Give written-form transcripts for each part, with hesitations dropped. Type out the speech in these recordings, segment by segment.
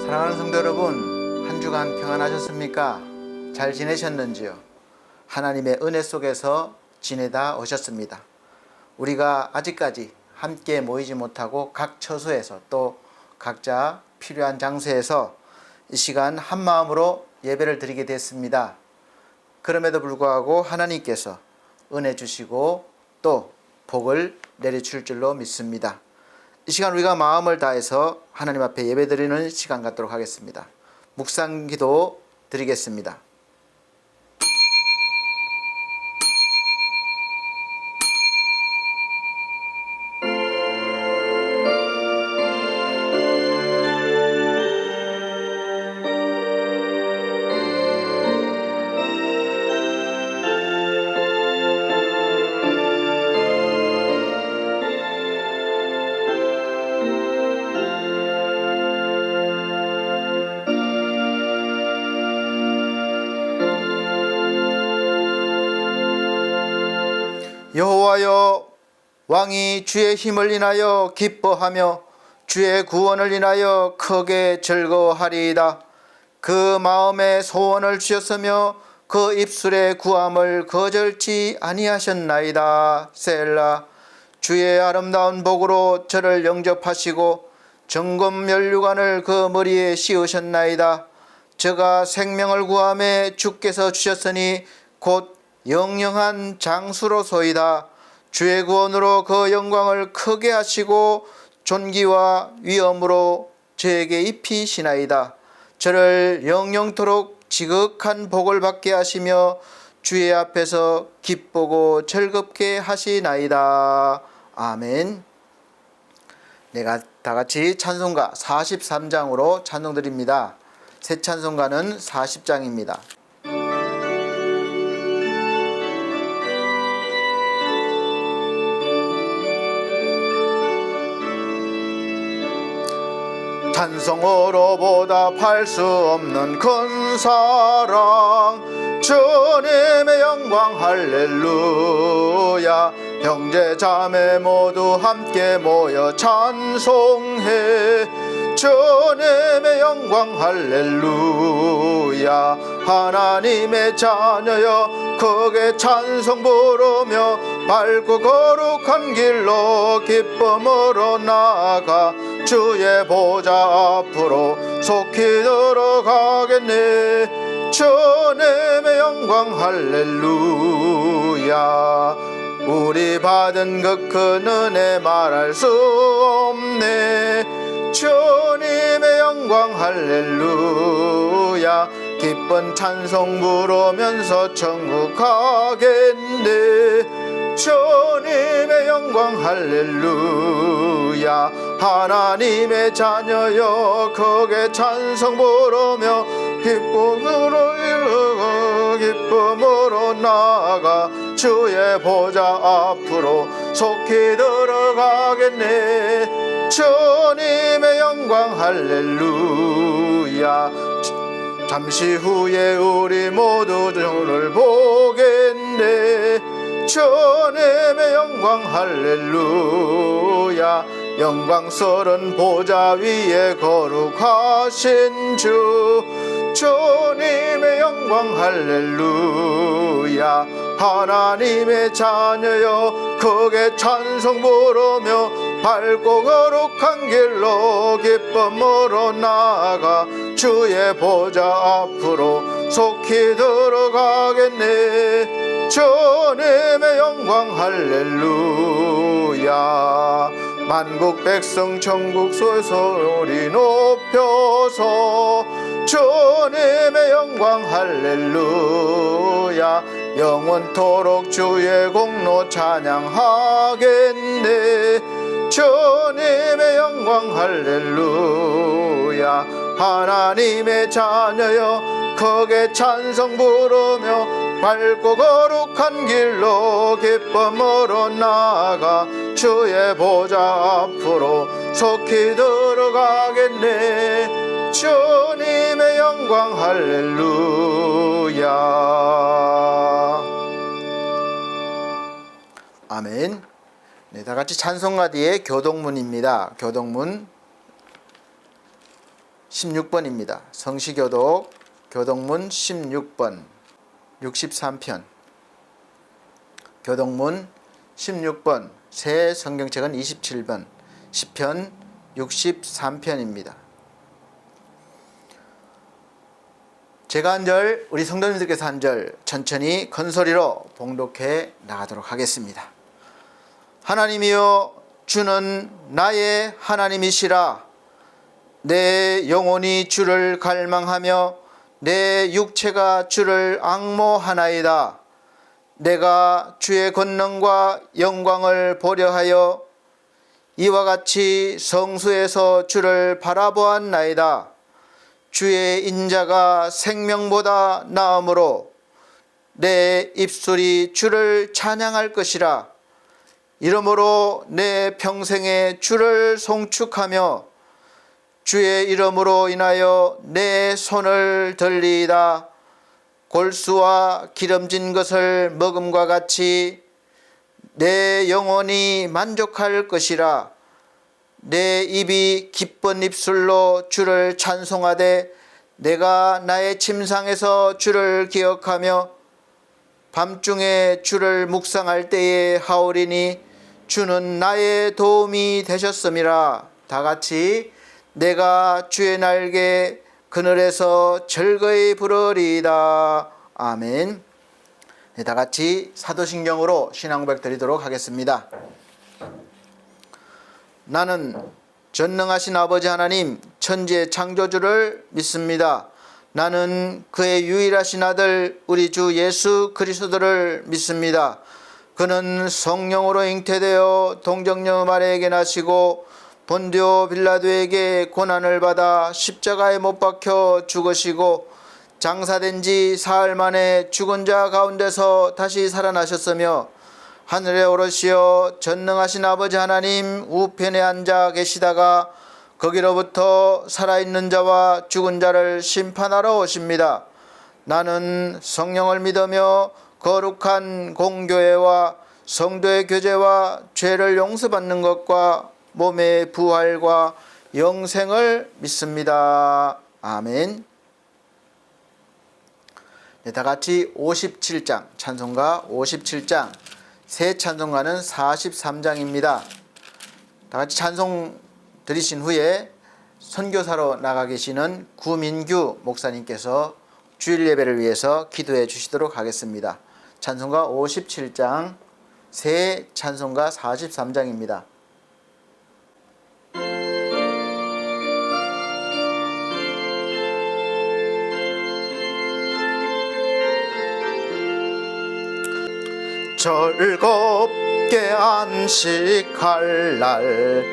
사랑하는 성도 여러분, 한 주간 평안하셨습니까? 잘 지내셨는지요? 하나님의 은혜 속에서 지내다 오셨습니다. 우리가 아직까지 함께 모이지 못하고 각 처소에서 또 각자 필요한 장소에서 이 시간 한 마음으로 예배를 드리게 됐습니다. 그럼에도 불구하고 하나님께서 은혜 주시고 또 복을 내려줄 줄로 믿습니다. 이 시간 우리가 마음을 다해서 하나님 앞에 예배드리는 시간 갖도록 하겠습니다. 묵상기도 드리겠습니다. 여호와여, 왕이 주의 힘을 인하여 기뻐하며 주의 구원을 인하여 크게 즐거워하리이다. 그 마음에 소원을 주셨으며 그 입술에 구함을 거절치 아니하셨나이다. 셀라. 주의 아름다운 복으로 저를 영접하시고 정금 면류관을 그 머리에 씌우셨나이다. 저가 생명을 구하며 주께서 주셨으니 곧 영영한 장수로소이다. 주의 구원으로 그 영광을 크게 하시고 존귀와 위엄으로 저에게 입히시나이다. 저를 영영토록 지극한 복을 받게 하시며 주의 앞에서 기쁘고 즐겁게 하시나이다. 아멘. 내가 다같이 찬송가 43장으로 찬송드립니다. 새 찬송가는 40장입니다. 찬송으로 보답할 수 없는 큰 사랑, 주님의 영광 할렐루야. 형제 자매 모두 함께 모여 찬송해. 주님의 영광 할렐루야. 하나님의 자녀여 크게 찬송 부르며 밝고 거룩한 길로 기쁨으로 나아가 주의 보좌 앞으로 속히 들어가겠네. 주님의 영광 할렐루야. 우리 받은 그 큰 은혜 말할 수 없네. 주님의 영광 할렐루야. 기쁜 찬송 부르면서 천국 가겠네. 주님의 영광 할렐루야. 하나님의 자녀여 크게 찬송 부르며 기쁨으로 나아가 주의 보좌 앞으로 속히 들어가겠네. 주님의 영광 할렐루야. 잠시 후에 우리 모두 주를 보겠네. 주님의 영광 할렐루야. 영광스런 보좌 위에 거룩하신 주. 주님의 영광 할렐루야. 하나님의 자녀여 크게 찬송 부르며 밝고 거룩한 길로 기쁨으로 나아가 주의 보좌 앞으로 속히 들어가겠네. 주님의 영광 할렐루야. 만국 백성 천국 소리 높여서 주님의 영광 할렐루야. 영원토록 주의 공로 찬양하겠네. 주님의 영광 할렐루야. 하나님의 자녀여 크게 찬송 부르며 밝고 거룩한 길로 기쁨으로 나아가 주의 보좌 앞으로 속히 들어가겠네. 주님의 영광 할렐루야. 아멘. 네, 다같이 찬송가 뒤에 교동문입니다. 교동문 16번입니다. 성시교독 교독문 16번 63편 교독문 16번 새 성경책은 27번 시편 63편입니다. 제가 한 절, 우리 성도님들께서 한 절 천천히 큰 소리로 봉독해 나가도록 하겠습니다. 하나님이여, 주는 나의 하나님이시라. 내 영혼이 주를 갈망하며 내 육체가 주를 앙모하나이다. 내가 주의 권능과 영광을 보려 하여 이와 같이 성수에서 주를 바라보았나이다. 주의 인자가 생명보다 나으므로 내 입술이 주를 찬양할 것이라. 이러므로 내 평생에 주를 송축하며 주의 이름으로 인하여 내 손을 들리이다. 골수와 기름진 것을 먹음과 같이 내 영혼이 만족할 것이라. 내 입이 기쁜 입술로 주를 찬송하되 내가 나의 침상에서 주를 기억하며 밤중에 주를 묵상할 때에 하오리니 주는 나의 도움이 되셨음이라. 다같이 내가 주의 날개 그늘에서 즐거이 부르리이다. 아멘. 네, 다같이 사도신경으로 신앙고백 드리도록 하겠습니다. 나는 전능하신 아버지 하나님 천지의 창조주를 믿습니다. 나는 그의 유일하신 아들 우리 주 예수 그리스도를 믿습니다. 그는 성령으로 잉태되어 동정녀 마리아에게 나시고 본디오 빌라도에게 고난을 받아 십자가에 못 박혀 죽으시고 장사된 지 사흘 만에 죽은 자 가운데서 다시 살아나셨으며 하늘에 오르시어 전능하신 아버지 하나님 우편에 앉아 계시다가 거기로부터 살아있는 자와 죽은 자를 심판하러 오십니다. 나는 성령을 믿으며 거룩한 공교회와 성도의 교제와 죄를 용서받는 것과 몸의 부활과 영생을 믿습니다. 아멘. 네, 다같이 57장 찬송가 57장 새 찬송가는 43장입니다. 다같이 찬송 드리신 후에 선교사로 나가 계시는 구민규 목사님께서 주일 예배를 위해서 기도해 주시도록 하겠습니다. 찬송가 57장 새 찬송가 43장입니다. 즐겁게 안식할 날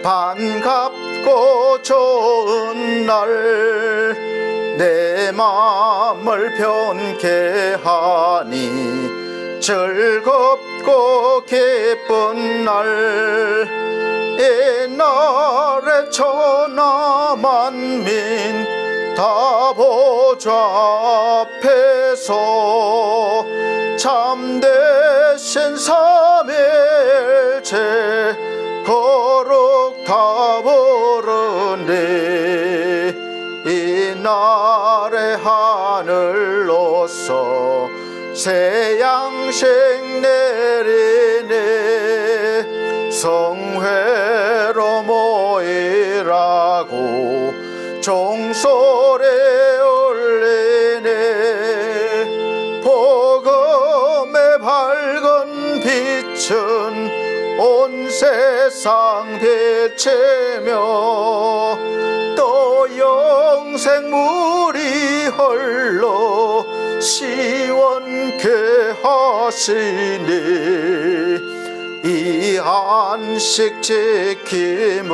반갑고 좋은 날 내 마음을 편케 하니 즐겁고 기쁜 날 옛날에 천하 만민 다 보좌 앞에서 참되신 삼일체 거룩 다 부르네. 이날의 하늘로서 새 양식 내리네. 성회로 모이라고 종소리 울리네. 복음의 밝은 빛은 온 세상 비치며 또 영생물이 흘러 시원케 하시니. 이 안식 지킴으로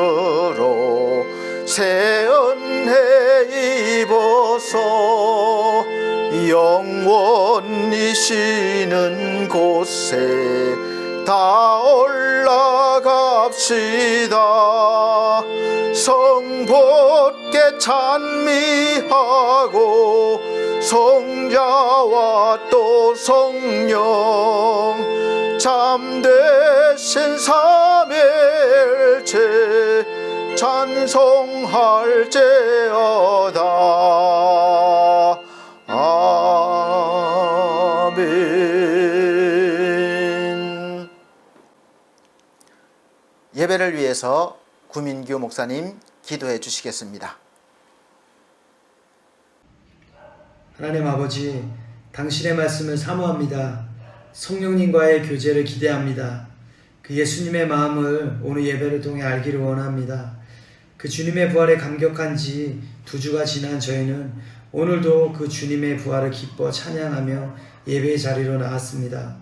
새 은혜 입어서 영원히 쉬는 곳에 다 올라갑시다. 성복께 찬미하고 성자와 또 성령 참되신 삼일체 찬송할지어다. 아멘. 예배를 위해서 구민규 목사님 기도해 주시겠습니다. 하나님 아버지, 당신의 말씀을 사모합니다. 성령님과의 교제를 기대합니다. 그 예수님의 마음을 오늘 예배를 통해 알기를 원합니다. 그 주님의 부활에 감격한 지 2주가 지난 저희는 오늘도 그 주님의 부활을 기뻐 찬양하며 예배의 자리로 나왔습니다.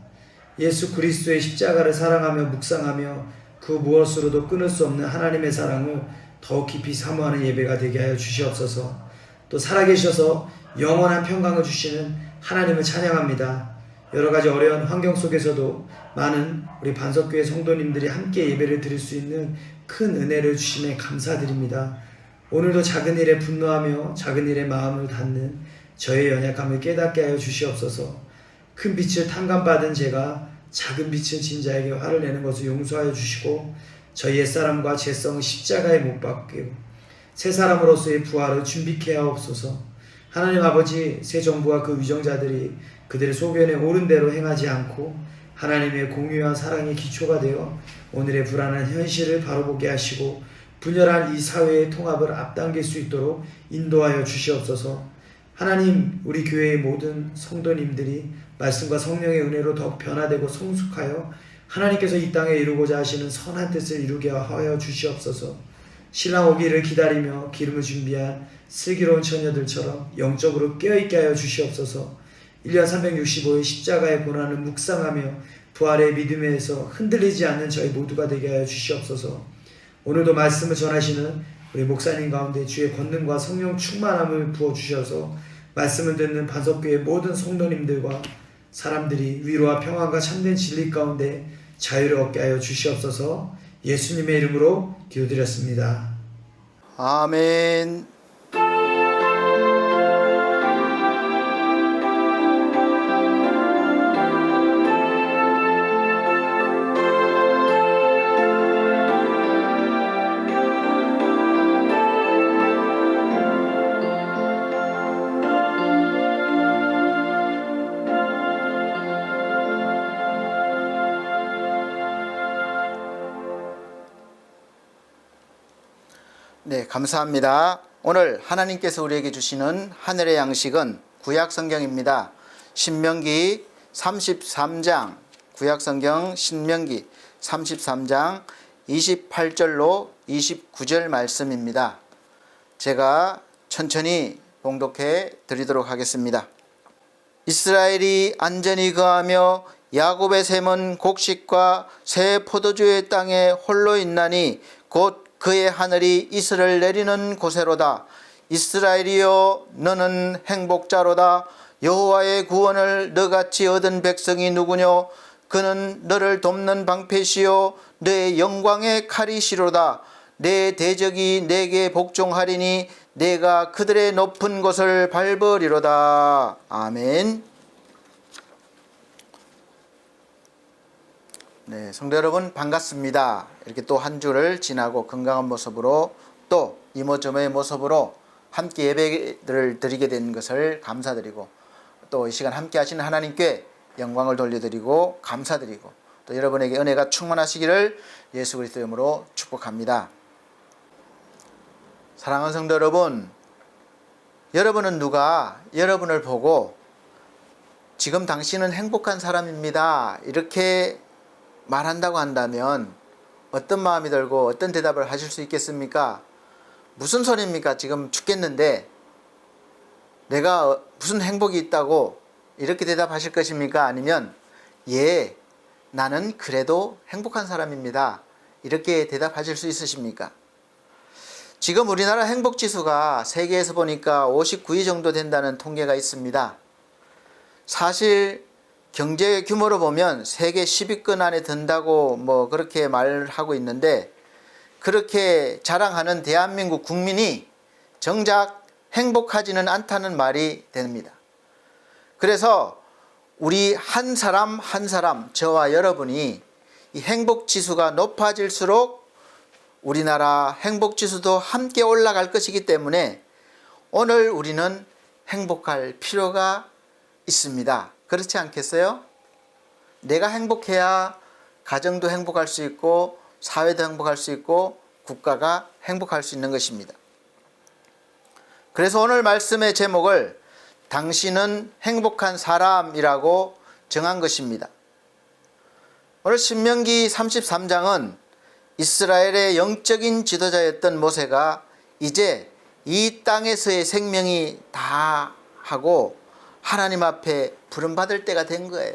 예수 그리스도의 십자가를 사랑하며 묵상하며 그 무엇으로도 끊을 수 없는 하나님의 사랑을 더욱 깊이 사모하는 예배가 되게 하여 주시옵소서. 또 살아계셔서 영원한 평강을 주시는 하나님을 찬양합니다. 여러가지 어려운 환경 속에서도 많은 우리 반석교회 성도님들이 함께 예배를 드릴 수 있는 큰 은혜를 주심에 감사드립니다. 오늘도 작은 일에 분노하며 작은 일에 마음을 닫는 저의 연약함을 깨닫게 하여 주시옵소서. 큰 빛을 탕감받은 제가 작은 빛을 진 자에게 화를 내는 것을 용서하여 주시고 저희 옛사람과 죄성을 십자가에 못 박히고 새 사람으로서의 부활을 준비케 하옵소서. 하나님 아버지, 새 정부와 그 위정자들이 그들의 소견에 옳은 대로 행하지 않고 하나님의 공유한 사랑의 기초가 되어 오늘의 불안한 현실을 바로보게 하시고 분열한 이 사회의 통합을 앞당길 수 있도록 인도하여 주시옵소서. 하나님, 우리 교회의 모든 성도님들이 말씀과 성령의 은혜로 더욱 변화되고 성숙하여 하나님께서 이 땅에 이루고자 하시는 선한 뜻을 이루게 하여 주시옵소서. 신랑 오기를 기다리며 기름을 준비한 슬기로운 처녀들처럼 영적으로 깨어있게 하여 주시옵소서. 1년 365일 십자가의 고난을 묵상하며 부활의 믿음에서 흔들리지 않는 저희 모두가 되게 하여 주시옵소서. 오늘도 말씀을 전하시는 우리 목사님 가운데 주의 권능과 성령 충만함을 부어주셔서 말씀을 듣는 반석교회 모든 성도님들과 사람들이 위로와 평안과 참된 진리 가운데 자유를 얻게 하여 주시옵소서. 예수님의 이름으로 기도드렸습니다. 아멘. 네, 감사합니다. 오늘 하나님께서 우리에게 주시는 하늘의 양식은 구약성경입니다. 신명기 33장, 구약성경 신명기 33장 28절로 29절 말씀입니다. 제가 천천히 봉독해 드리도록 하겠습니다. 이스라엘이 안전히 거하며 야곱의 샘은 곡식과 새 포도주의 땅에 홀로 있나니 곧 그의 하늘이 이슬을 내리는 곳에로다. 이스라엘이여, 너는 행복자로다. 여호와의 구원을 너같이 얻은 백성이 누구뇨? 그는 너를 돕는 방패시요 너의 영광의 칼이시로다. 내 대적이 내게 복종하리니 내가 그들의 높은 곳을 밟으리로다. 아멘. 네, 성도 여러분 반갑습니다. 이렇게 또 한 주를 지나고 건강한 모습으로 또 이모저모의 모습으로 함께 예배를 드리게 된 것을 감사드리고 또 이 시간 함께 하시는 하나님께 영광을 돌려드리고 감사드리고 또 여러분에게 은혜가 충만하시기를 예수 그리스도 이름으로 축복합니다. 사랑하는 성도 여러분, 여러분은 누가 여러분을 보고 지금 당신은 행복한 사람입니다 이렇게 말한다고 한다면 어떤 마음이 들고 어떤 대답을 하실 수 있겠습니까? 무슨 소리입니까? 지금 죽겠는데 내가 무슨 행복이 있다고 이렇게 대답하실 것입니까? 아니면 예, 나는 그래도 행복한 사람입니다 이렇게 대답하실 수 있으십니까? 지금 우리나라 행복지수가 세계에서 보니까 59위 정도 된다는 통계가 있습니다. 사실 경제 규모로 보면 세계 10위권 안에 든다고 그렇게 말하고 있는데 그렇게 자랑하는 대한민국 국민이 정작 행복하지는 않다는 말이 됩니다. 그래서 우리 한 사람 한 사람, 저와 여러분이 이 행복 지수가 높아질수록 우리나라 행복지수도 함께 올라갈 것이기 때문에 오늘 우리는 행복할 필요가 있습니다. 그렇지 않겠어요? 내가 행복해야 가정도 행복할 수 있고 사회도 행복할 수 있고 국가가 행복할 수 있는 것입니다. 그래서 오늘 말씀의 제목을 당신은 행복한 사람이라고 정한 것입니다. 오늘 신명기 33장은 이스라엘의 영적인 지도자였던 모세가 이제 이 땅에서의 생명이 다 하고 하나님 앞에 부름받을 때가 된 거예요.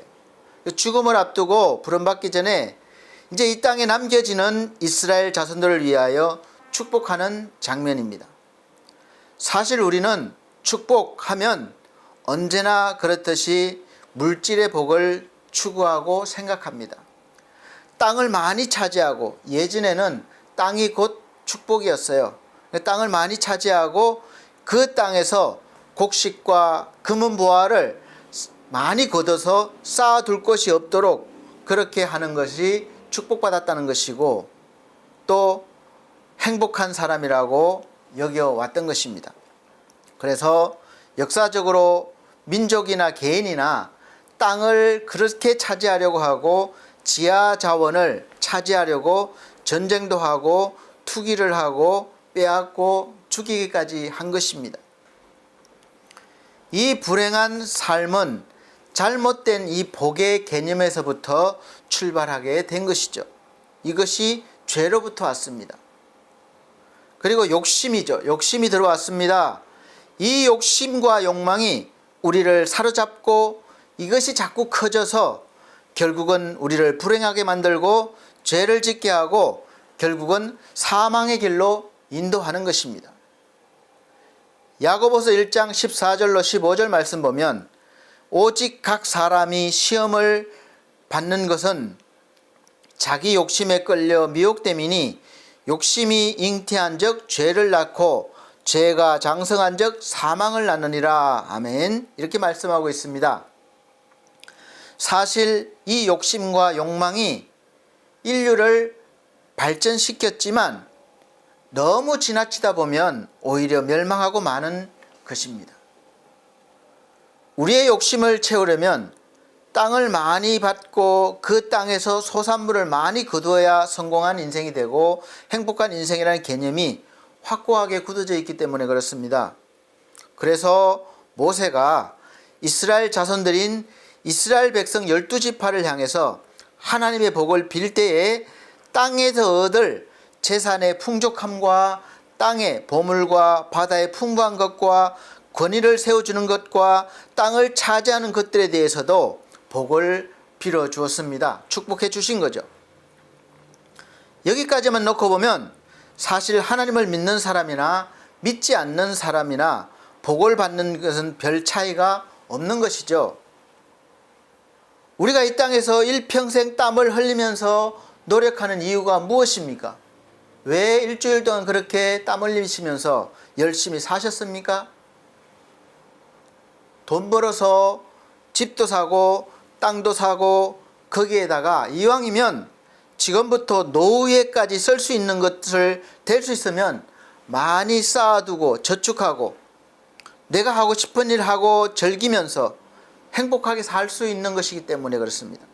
죽음을 앞두고 부름받기 전에 이제 이 땅에 남겨지는 이스라엘 자손들을 위하여 축복하는 장면입니다. 사실 우리는 축복하면 언제나 그렇듯이 물질의 복을 추구하고 생각합니다. 땅을 많이 차지하고, 예전에는 땅이 곧 축복이었어요. 땅을 많이 차지하고 그 땅에서 곡식과 금은보화를 많이 거둬서 쌓아둘 것이 없도록 그렇게 하는 것이 축복받았다는 것이고 또 행복한 사람이라고 여겨왔던 것입니다. 그래서 역사적으로 민족이나 개인이나 땅을 그렇게 차지하려고 하고 지하 자원을 차지하려고 전쟁도 하고 투기를 하고 빼앗고 죽이기까지 한 것입니다. 이 불행한 삶은 잘못된 이 복의 개념에서부터 출발하게 된 것이죠. 이것이 죄로부터 왔습니다. 그리고 욕심이죠. 욕심이 들어왔습니다. 이 욕심과 욕망이 우리를 사로잡고 이것이 자꾸 커져서 결국은 우리를 불행하게 만들고 죄를 짓게 하고 결국은 사망의 길로 인도하는 것입니다. 야고보서 1장 14절로 15절 말씀 보면 오직 각 사람이 시험을 받는 것은 자기 욕심에 끌려 미혹됨이니 욕심이 잉태한 적 죄를 낳고 죄가 장성한 적 사망을 낳느니라. 아멘. 이렇게 말씀하고 있습니다. 사실 이 욕심과 욕망이 인류를 발전시켰지만 너무 지나치다 보면 오히려 멸망하고 마는 것입니다. 우리의 욕심을 채우려면 땅을 많이 받고 그 땅에서 소산물을 많이 거두어야 성공한 인생이 되고 행복한 인생이라는 개념이 확고하게 굳어져 있기 때문에 그렇습니다. 그래서 모세가 이스라엘 자손들인 이스라엘 백성 12지파를 향해서 하나님의 복을 빌 때에 땅에서 얻을 재산의 풍족함과 땅의 보물과 바다의 풍부한 것과 권위를 세워주는 것과 땅을 차지하는 것들에 대해서도 복을 빌어 주었습니다. 축복해 주신 거죠. 여기까지만 놓고 보면 사실 하나님을 믿는 사람이나 믿지 않는 사람이나 복을 받는 것은 별 차이가 없는 것이죠. 우리가 이 땅에서 일평생 땀을 흘리면서 노력하는 이유가 무엇입니까? 왜 일주일 동안 그렇게 땀 흘리시면서 열심히 사셨습니까? 돈 벌어서 집도 사고 땅도 사고 거기에다가 이왕이면 지금부터 노후에까지 쓸 수 있는 것을 될 수 있으면 많이 쌓아두고 저축하고 내가 하고 싶은 일 하고 즐기면서 행복하게 살 수 있는 것이기 때문에 그렇습니다.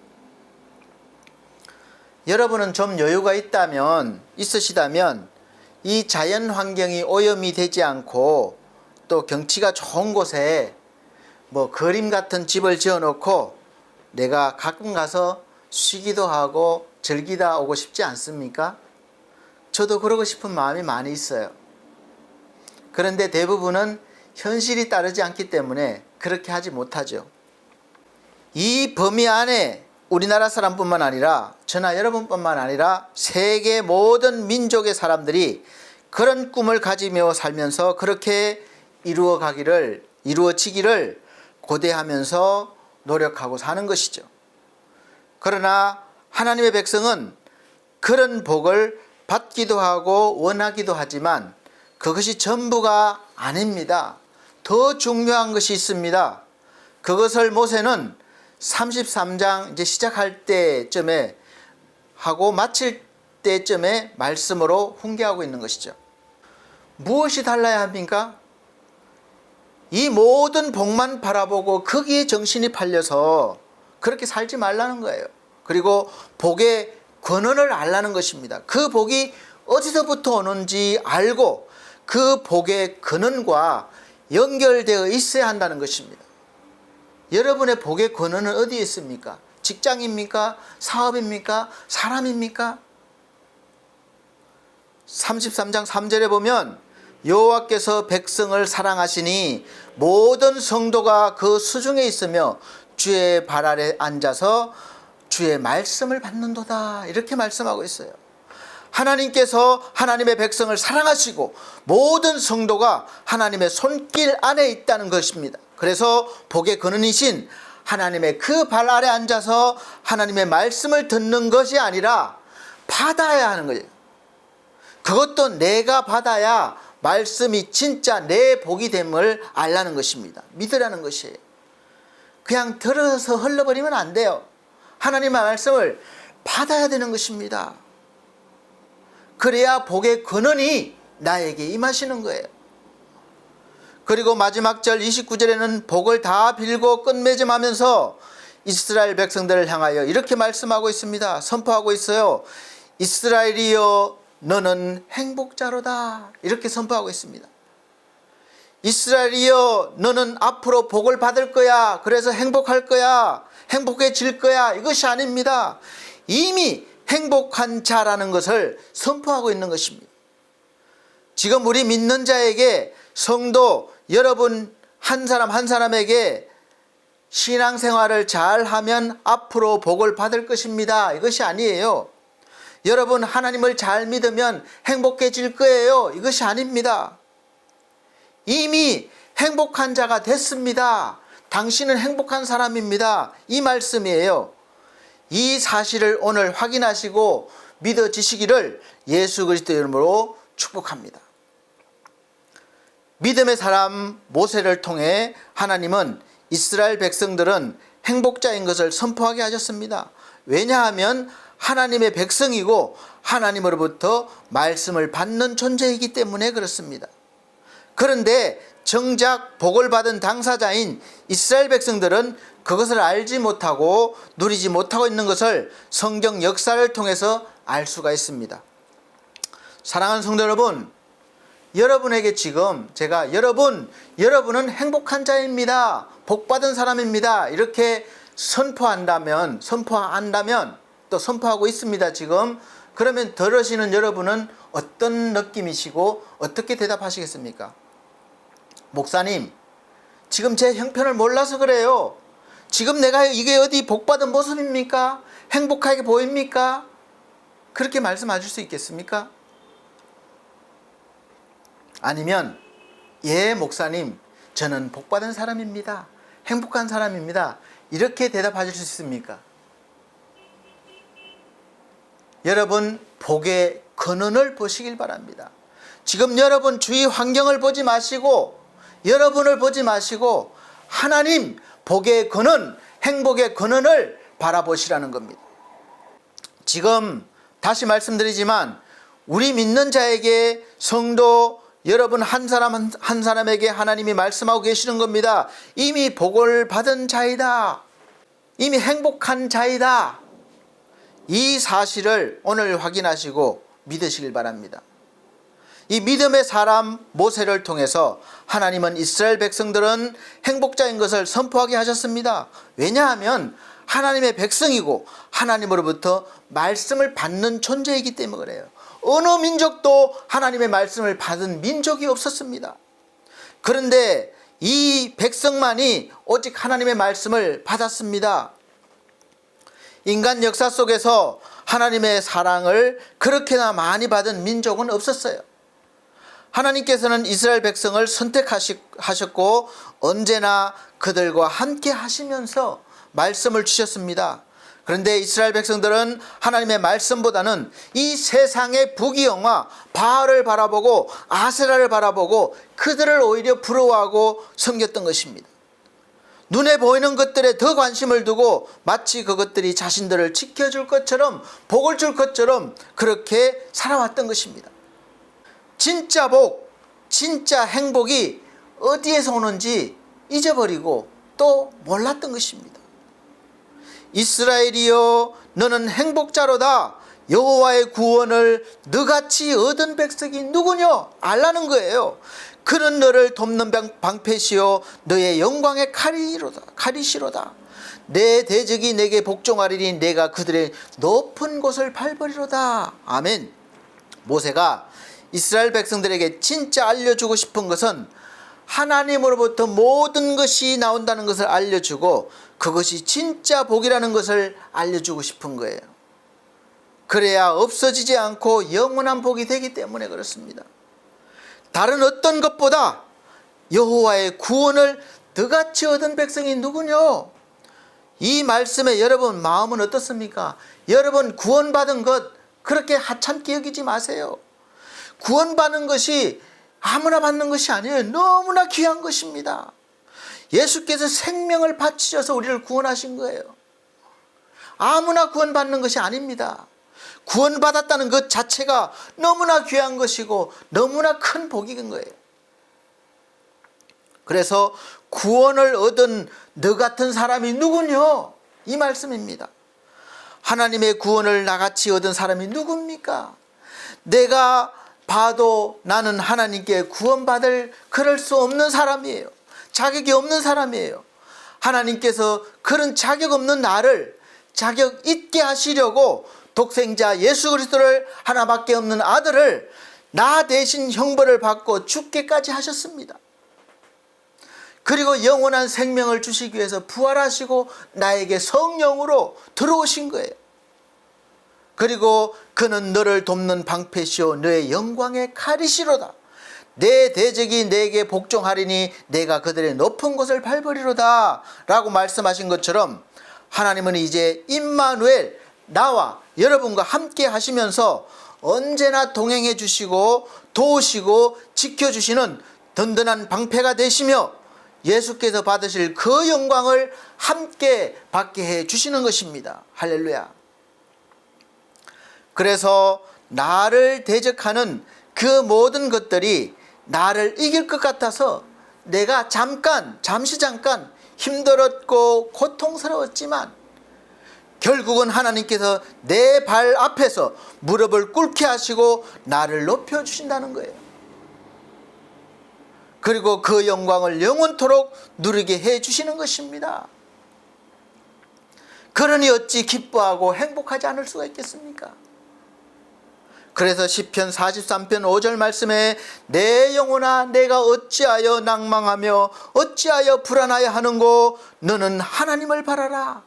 여러분은 좀 여유가 있으시다면 이 자연 환경이 오염이 되지 않고 또 경치가 좋은 곳에 그림 같은 집을 지어 놓고 내가 가끔 가서 쉬기도 하고 즐기다 오고 싶지 않습니까? 저도 그러고 싶은 마음이 많이 있어요. 그런데 대부분은 현실이 따르지 않기 때문에 그렇게 하지 못하죠. 이 범위 안에 우리나라 사람뿐만 아니라 저나 여러분뿐만 아니라 세계 모든 민족의 사람들이 그런 꿈을 가지며 살면서 그렇게 이루어지기를 고대하면서 노력하고 사는 것이죠. 그러나 하나님의 백성은 그런 복을 받기도 하고 원하기도 하지만 그것이 전부가 아닙니다. 더 중요한 것이 있습니다. 그것을 모세는 33장 이제 시작할 때쯤에 하고 마칠 이때쯤에 말씀으로 훈계하고 있는 것이죠. 무엇이 달라야 합니까? 이 모든 복만 바라보고 거기에 정신이 팔려서 그렇게 살지 말라는 거예요. 그리고 복의 근원을 알라는 것입니다. 그 복이 어디서부터 오는지 알고 그 복의 근원과 연결되어 있어야 한다는 것입니다. 여러분의 복의 근원은 어디에 있습니까? 직장입니까? 사업입니까? 사람입니까? 33장 3절에 보면 여호와께서 백성을 사랑하시니 모든 성도가 그 수중에 있으며 주의 발 아래 앉아서 주의 말씀을 받는도다, 이렇게 말씀하고 있어요. 하나님께서 하나님의 백성을 사랑하시고 모든 성도가 하나님의 손길 안에 있다는 것입니다. 그래서 복의 근원이신 하나님의 그 발 아래 앉아서 하나님의 말씀을 듣는 것이 아니라 받아야 하는 거예요. 그것도 내가 받아야 말씀이 진짜 내 복이 됨을 알라는 것입니다. 믿으라는 것이에요. 그냥 들어서 흘러버리면 안 돼요. 하나님의 말씀을 받아야 되는 것입니다. 그래야 복의 근원이 나에게 임하시는 거예요. 그리고 마지막 절 29절에는 복을 다 빌고 끝맺음하면서 이스라엘 백성들을 향하여 이렇게 말씀하고 있습니다. 선포하고 있어요. 이스라엘이여 너는 행복자로다, 이렇게 선포하고 있습니다. 이스라엘이여 너는 앞으로 복을 받을 거야, 그래서 행복할 거야, 행복해질 거야, 이것이 아닙니다. 이미 행복한 자라는 것을 선포하고 있는 것입니다. 지금 우리 믿는 자에게, 성도 여러분 한 사람 한 사람에게 신앙생활을 잘하면 앞으로 복을 받을 것입니다, 이것이 아니에요. 여러분 하나님을 잘 믿으면 행복해질 거예요, 이것이 아닙니다. 이미 행복한 자가 됐습니다. 당신은 행복한 사람입니다, 이 말씀이에요. 이 사실을 오늘 확인하시고 믿어지시기를 예수 그리스도의 이름으로 축복합니다. 믿음의 사람 모세를 통해 하나님은 이스라엘 백성들은 행복자인 것을 선포하게 하셨습니다. 왜냐하면 하나님의 백성이고 하나님으로부터 말씀을 받는 존재이기 때문에 그렇습니다. 그런데 정작 복을 받은 당사자인 이스라엘 백성들은 그것을 알지 못하고 누리지 못하고 있는 것을 성경 역사를 통해서 알 수가 있습니다. 사랑하는 성도 여러분, 여러분에게 지금 제가 여러분은 행복한 자입니다, 복받은 사람입니다, 이렇게 선포한다면 또 선포하고 있습니다 지금. 그러면 들으시는 여러분은 어떤 느낌이시고 어떻게 대답하시겠습니까? 목사님, 지금 제 형편을 몰라서 그래요. 지금 내가 이게 어디 복받은 모습입니까? 행복하게 보입니까? 그렇게 말씀하실 수 있겠습니까? 아니면 예 목사님, 저는 복받은 사람입니다, 행복한 사람입니다, 이렇게 대답하실 수 있습니까? 여러분 복의 근원을 보시길 바랍니다. 지금 여러분 주위 환경을 보지 마시고 여러분을 보지 마시고 하나님 복의 근원, 행복의 근원을 바라보시라는 겁니다. 지금 다시 말씀드리지만 우리 믿는 자에게, 성도 여러분 한 사람 한 사람에게 하나님이 말씀하고 계시는 겁니다. 이미 복을 받은 자이다, 이미 행복한 자이다, 이 사실을 오늘 확인하시고 믿으시길 바랍니다. 이 믿음의 사람 모세를 통해서 하나님은 이스라엘 백성들은 행복자인 것을 선포하게 하셨습니다. 왜냐하면 하나님의 백성이고 하나님으로부터 말씀을 받는 존재이기 때문에 그래요. 어느 민족도 하나님의 말씀을 받은 민족이 없었습니다. 그런데 이 백성만이 오직 하나님의 말씀을 받았습니다. 인간 역사 속에서 하나님의 사랑을 그렇게나 많이 받은 민족은 없었어요. 하나님께서는 이스라엘 백성을 선택하셨고 언제나 그들과 함께 하시면서 말씀을 주셨습니다. 그런데 이스라엘 백성들은 하나님의 말씀보다는 이 세상의 부귀영화 바알을 바라보고 아세라를 바라보고 그들을 오히려 부러워하고 섬겼던 것입니다. 눈에 보이는 것들에 더 관심을 두고 마치 그것들이 자신들을 지켜줄 것처럼 복을 줄 것처럼 그렇게 살아왔던 것입니다. 진짜 복, 진짜 행복이 어디에서 오는지 잊어버리고 또 몰랐던 것입니다. 이스라엘이여 너는 행복자로다. 여호와의 구원을 너같이 얻은 백성이 누구냐 알라는 거예요. 그는 너를 돕는 방패시요 너의 영광의 칼이시로다. 내 대적이 내게 복종하리니 내가 그들의 높은 곳을 밟으리로다. 아멘. 모세가 이스라엘 백성들에게 진짜 알려주고 싶은 것은 하나님으로부터 모든 것이 나온다는 것을 알려주고 그것이 진짜 복이라는 것을 알려주고 싶은 거예요. 그래야 없어지지 않고 영원한 복이 되기 때문에 그렇습니다. 다른 어떤 것보다 여호와의 구원을 너같이 얻은 백성이 누구냐? 이 말씀에 여러분 마음은 어떻습니까? 여러분 구원받은 것 그렇게 하찮게 여기지 마세요. 구원받는 것이 아무나 받는 것이 아니에요. 너무나 귀한 것입니다. 예수께서 생명을 바치셔서 우리를 구원하신 거예요. 아무나 구원받는 것이 아닙니다. 구원받았다는 것 자체가 너무나 귀한 것이고 너무나 큰 복인 거예요. 그래서 구원을 얻은 너 같은 사람이 누구냐? 이 말씀입니다. 하나님의 구원을 나같이 얻은 사람이 누굽니까? 내가 봐도 나는 하나님께 구원받을 그럴 수 없는 사람이에요. 자격이 없는 사람이에요. 하나님께서 그런 자격 없는 나를 자격 있게 하시려고 독생자 예수 그리스도를 하나밖에 없는 아들을 나 대신 형벌을 받고 죽게까지 하셨습니다. 그리고 영원한 생명을 주시기 위해서 부활하시고 나에게 성령으로 들어오신 거예요. 그리고 그는 너를 돕는 방패시오 너의 영광의 칼이시로다. 내 대적이 내게 복종하리니 내가 그들의 높은 곳을 밟으리로다 라고 말씀하신 것처럼 하나님은 이제 임마누엘 나와 여러분과 함께 하시면서 언제나 동행해 주시고 도우시고 지켜주시는 든든한 방패가 되시며 예수께서 받으실 그 영광을 함께 받게 해 주시는 것입니다. 할렐루야. 그래서 나를 대적하는 그 모든 것들이 나를 이길 것 같아서 내가 잠시 잠깐 힘들었고 고통스러웠지만 결국은 하나님께서 내 발 앞에서 무릎을 꿇게 하시고 나를 높여주신다는 거예요. 그리고 그 영광을 영원토록 누리게 해주시는 것입니다. 그러니 어찌 기뻐하고 행복하지 않을 수가 있겠습니까? 그래서 시편 43편 5절 말씀에 내 영혼아 내가 어찌하여 낭망하며 어찌하여 불안하여 하는고 너는 하나님을 바라라.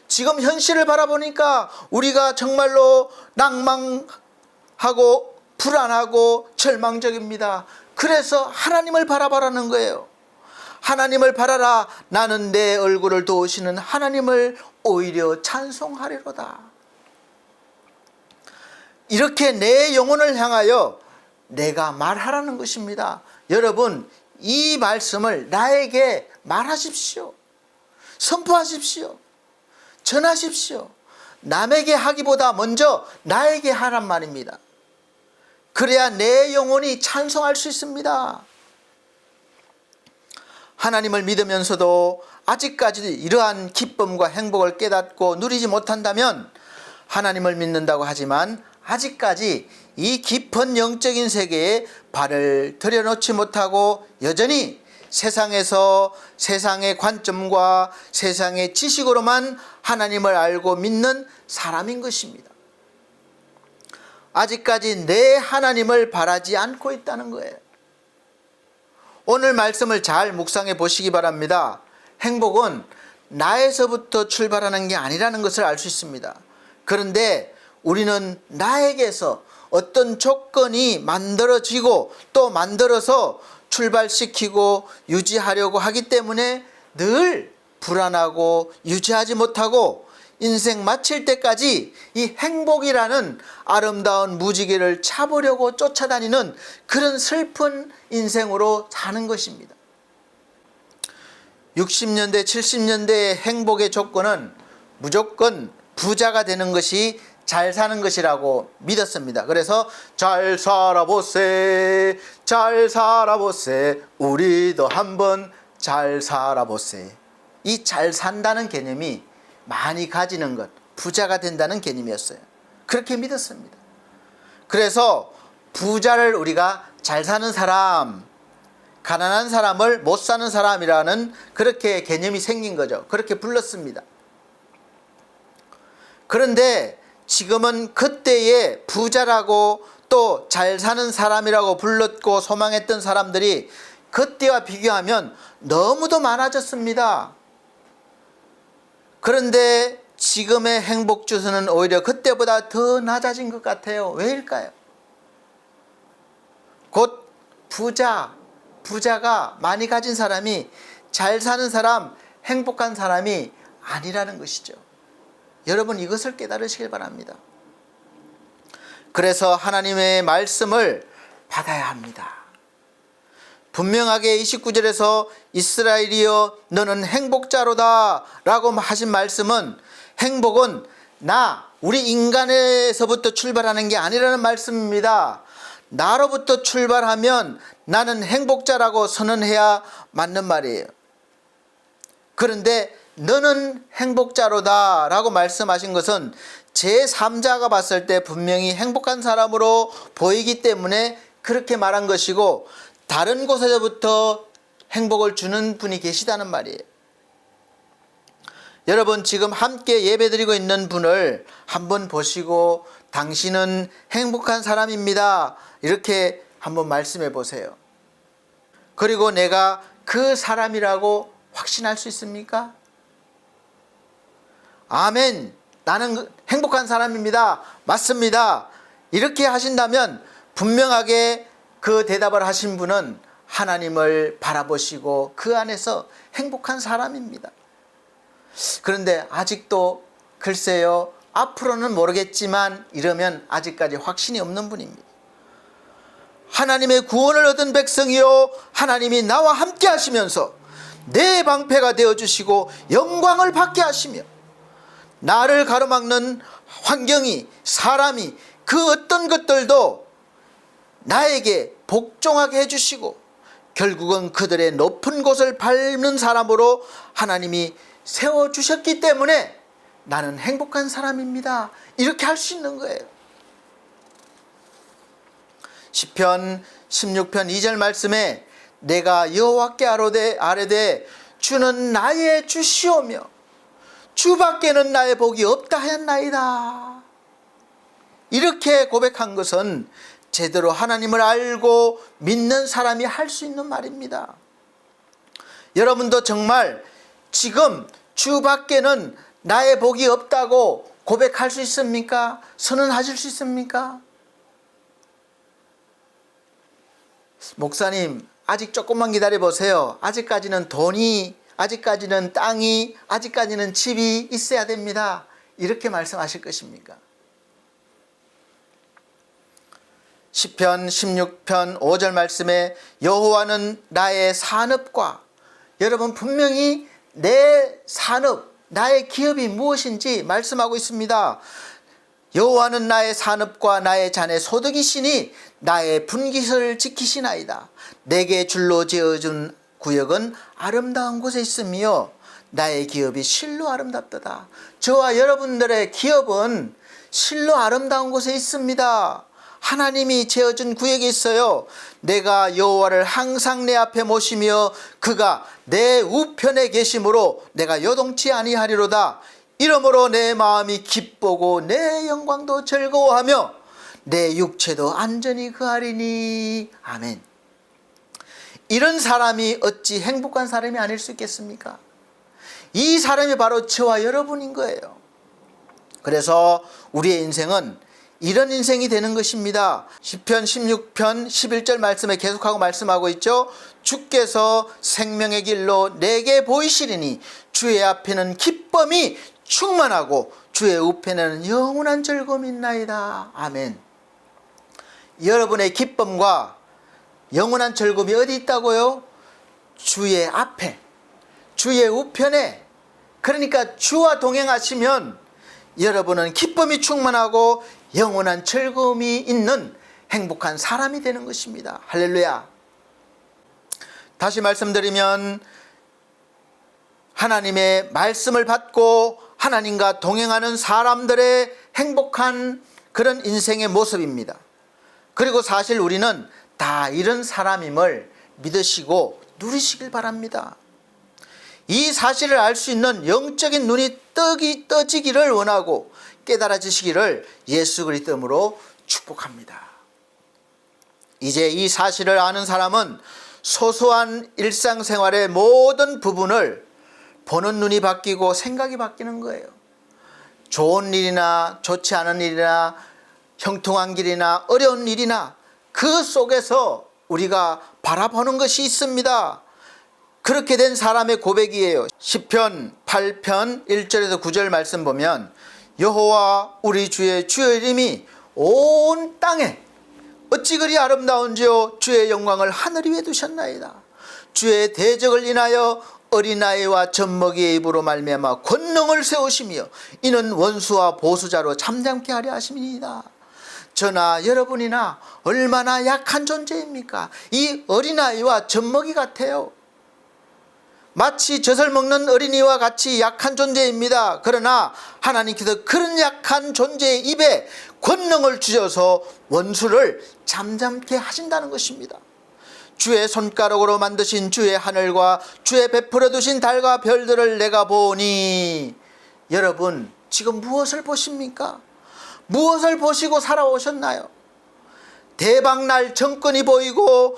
지금 현실을 바라보니까 우리가 정말로 낭망하고 불안하고 절망적입니다. 그래서 하나님을 바라보라는 거예요. 하나님을 바라라. 나는 내 얼굴을 도우시는 하나님을 오히려 찬송하리로다. 이렇게 내 영혼을 향하여 내가 말하라는 것입니다. 여러분 이 말씀을 나에게 말하십시오. 선포하십시오. 전하십시오. 남에게 하기보다 먼저 나에게 하란 말입니다. 그래야 내 영혼이 찬송할 수 있습니다. 하나님을 믿으면서도 아직까지 이러한 기쁨과 행복을 깨닫고 누리지 못한다면 하나님을 믿는다고 하지만 아직까지 이 깊은 영적인 세계에 발을 들여놓지 못하고 여전히 세상에서 세상의 관점과 세상의 지식으로만 하나님을 알고 믿는 사람인 것입니다. 아직까지 내 하나님을 바라지 않고 있다는 거예요. 오늘 말씀을 잘 묵상해 보시기 바랍니다. 행복은 나에서부터 출발하는 게 아니라는 것을 알 수 있습니다. 그런데 우리는 나에게서 어떤 조건이 만들어지고 또 만들어서 출발시키고 유지하려고 하기 때문에 늘 불안하고 유지하지 못하고 인생 마칠 때까지 이 행복이라는 아름다운 무지개를 잡으려고 쫓아다니는 그런 슬픈 인생으로 사는 것입니다. 60년대, 70년대의 행복의 조건은 무조건 부자가 되는 것이 잘 사는 것이라고 믿었습니다. 그래서 잘 살아보세, 잘 살아보세, 우리도 한번 잘 살아보세. 이 잘 산다는 개념이 많이 가지는 것, 부자가 된다는 개념이었어요. 그렇게 믿었습니다. 그래서 부자를 우리가 잘 사는 사람, 가난한 사람을 못 사는 사람이라는 그렇게 개념이 생긴 거죠. 그렇게 불렀습니다. 그런데 지금은 그때의 부자라고 또 잘 사는 사람이라고 불렀고 소망했던 사람들이 그때와 비교하면 너무도 많아졌습니다. 그런데 지금의 행복 주소는 오히려 그때보다 더 낮아진 것 같아요. 왜일까요? 곧 부자가 많이 가진 사람이 잘 사는 사람, 행복한 사람이 아니라는 것이죠. 여러분 이것을 깨달으시길 바랍니다. 그래서 하나님의 말씀을 받아야 합니다. 분명하게 29절에서 이스라엘이여 너는 행복자로다 라고 하신 말씀은 행복은 우리 인간에서부터 출발하는 게 아니라는 말씀입니다. 나로부터 출발하면 나는 행복자라고 선언해야 맞는 말이에요. 그런데 너는 행복자로다 라고 말씀하신 것은 제3자가 봤을 때 분명히 행복한 사람으로 보이기 때문에 그렇게 말한 것이고 다른 곳에서부터 행복을 주는 분이 계시다는 말이에요. 여러분 지금 함께 예배드리고 있는 분을 한번 보시고 당신은 행복한 사람입니다. 이렇게 한번 말씀해 보세요. 그리고 내가 그 사람이라고 확신할 수 있습니까? 아멘. 나는 행복한 사람입니다. 맞습니다. 이렇게 하신다면 분명하게 그 대답을 하신 분은 하나님을 바라보시고 그 안에서 행복한 사람입니다. 그런데 아직도 글쎄요, 앞으로는 모르겠지만 이러면 아직까지 확신이 없는 분입니다. 하나님의 구원을 얻은 백성이요, 하나님이 나와 함께 하시면서 내 방패가 되어주시고 영광을 받게 하시며 나를 가로막는 환경이, 사람이, 그 어떤 것들도 나에게 복종하게 해주시고 결국은 그들의 높은 곳을 밟는 사람으로 하나님이 세워주셨기 때문에 나는 행복한 사람입니다. 이렇게 할 수 있는 거예요. 시편 16편 2절 말씀에 내가 여호와께 아뢰되 주는 나의 주시오며 주밖에는 나의 복이 없다 하였나이다. 이렇게 고백한 것은 제대로 하나님을 알고 믿는 사람이 할 수 있는 말입니다. 여러분도 정말 지금 주밖에는 나의 복이 없다고 고백할 수 있습니까? 선언하실 수 있습니까? 목사님, 아직 조금만 기다려 보세요. 아직까지는 돈이, 아직까지는 땅이, 아직까지는 집이 있어야 됩니다. 이렇게 말씀하실 것입니까? 시편 16편 5절 말씀에 여호와는 나의 산업과, 여러분 분명히 내 산업, 나의 기업이 무엇인지 말씀하고 있습니다. 여호와는 나의 산업과 나의 잔의 소득이시니 나의 분깃을 지키시나이다. 내게 줄로 지어준 구역은 아름다운 곳에 있으며 나의 기업이 실로 아름답도다. 저와 여러분들의 기업은 실로 아름다운 곳에 있습니다. 하나님이 지어준 구역이 있어요. 내가 여호와를 항상 내 앞에 모시며 그가 내 우편에 계심으로 내가 요동치 아니하리로다. 이러므로 내 마음이 기쁘고 내 영광도 즐거워하며 내 육체도 안전히 거하리니. 아멘. 이런 사람이 어찌 행복한 사람이 아닐 수 있겠습니까? 이 사람이 바로 저와 여러분인 거예요. 그래서 우리의 인생은 이런 인생이 되는 것입니다. 시편 16편 11절 말씀에 계속하고 말씀하고 있죠. 주께서 생명의 길로 내게 보이시리니 주의 앞에는 기쁨이 충만하고 주의 우편에는 영원한 즐거움이 있나이다. 아멘. 여러분의 기쁨과 영원한 즐거움이 어디 있다고요? 주의 앞에, 주의 우편에, 그러니까 주와 동행하시면 여러분은 기쁨이 충만하고 영원한 즐거움이 있는 행복한 사람이 되는 것입니다. 할렐루야. 다시 말씀드리면 하나님의 말씀을 받고 하나님과 동행하는 사람들의 행복한 그런 인생의 모습입니다. 그리고 사실 우리는 다 이런 사람임을 믿으시고 누리시길 바랍니다. 이 사실을 알 수 있는 영적인 눈이 떠지기를 원하고 깨달아지시기를 예수 그리스도 이름으로 축복합니다. 이제 이 사실을 아는 사람은 소소한 일상생활의 모든 부분을 보는 눈이 바뀌고 생각이 바뀌는 거예요. 좋은 일이나 좋지 않은 일이나 형통한 길이나 어려운 일이나 그 속에서 우리가 바라보는 것이 있습니다. 그렇게 된 사람의 고백이에요. 시편 8편 1절에서 9절 말씀 보면 여호와 우리 주의 이름이 온 땅에 어찌 그리 아름다운지요 주의 영광을 하늘 위에 두셨나이다. 주의 대적을 인하여 어린아이와 젖먹이의 입으로 말미암아 권능을 세우시며 이는 원수와 보수자로 잠잠케 하려 하심이니이다. 저나 여러분이나 얼마나 약한 존재입니까? 이 어린아이와 젖먹이 같아요. 마치 젖을 먹는 어린이와 같이 약한 존재입니다. 그러나 하나님께서 그런 약한 존재의 입에 권능을 주셔서 원수를 잠잠케 하신다는 것입니다. 주의 손가락으로 만드신 주의 하늘과 주의 베풀어 두신 달과 별들을 내가 보니, 여러분 지금 무엇을 보십니까? 무엇을 보시고 살아오셨나요? 대박날 정권이 보이고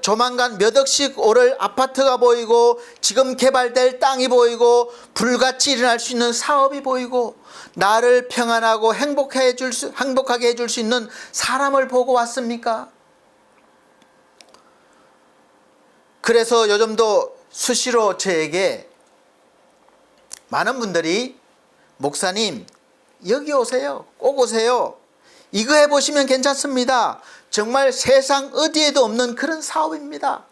조만간 몇 억씩 오를 아파트가 보이고 지금 개발될 땅이 보이고 불같이 일어날 수 있는 사업이 보이고 나를 평안하고 행복하게 해줄 수 있는 사람을 보고 왔습니까? 그래서 요즘도 수시로 저에게 많은 분들이 목사님 여기 오세요. 꼭 오세요. 이거 해보시면 괜찮습니다. 정말 세상 어디에도 없는 그런 사업입니다.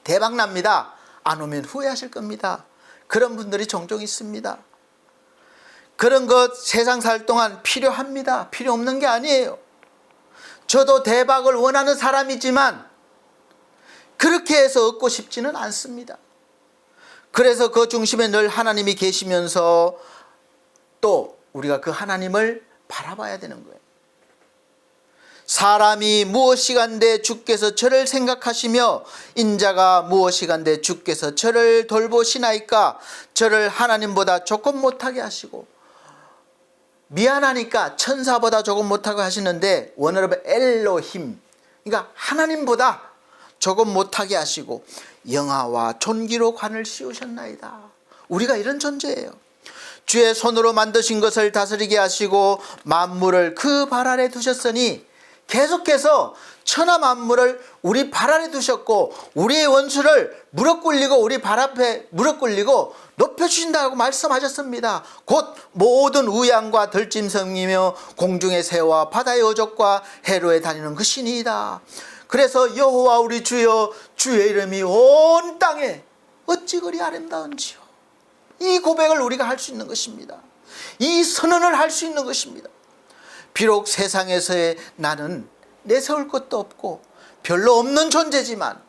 대박납니다. 안 오면 후회하실 겁니다. 그런 분들이 종종 있습니다. 그런 것 세상 살 동안 필요합니다. 필요 없는 게 아니에요. 저도 대박을 원하는 사람이지만 그렇게 해서 얻고 싶지는 않습니다. 그래서 그 중심에 늘 하나님이 계시면서 또 우리가 그 하나님을 바라봐야 되는 거예요. 사람이 무엇이간데 주께서 저를 생각하시며 인자가 무엇이간데 주께서 저를 돌보시나이까. 저를 하나님보다 조금 못하게 하시고 미안하니까 천사보다 조금 못하게 하시는데 원어로 엘로힘, 그러니까 하나님보다 조금 못하게 하시고 영화와 존귀로 관을 씌우셨나이다. 우리가 이런 존재예요. 주의 손으로 만드신 것을 다스리게 하시고 만물을 그 발 아래 두셨으니, 계속해서 천하 만물을 우리 발 아래 두셨고 우리의 원수를 무릎 꿇리고 우리 발 앞에 무릎 꿇리고 높여주신다고 말씀하셨습니다. 곧 모든 우양과 들짐승이며 공중의 새와 바다의 어족과 해로에 다니는 그 신이다. 그래서 여호와 우리 주여 주의 이름이 온 땅에 어찌 그리 아름다운지요. 이 고백을 우리가 할 수 있는 것입니다. 이 선언을 할 수 있는 것입니다. 비록 세상에서의 나는 내세울 것도 없고 별로 없는 존재지만,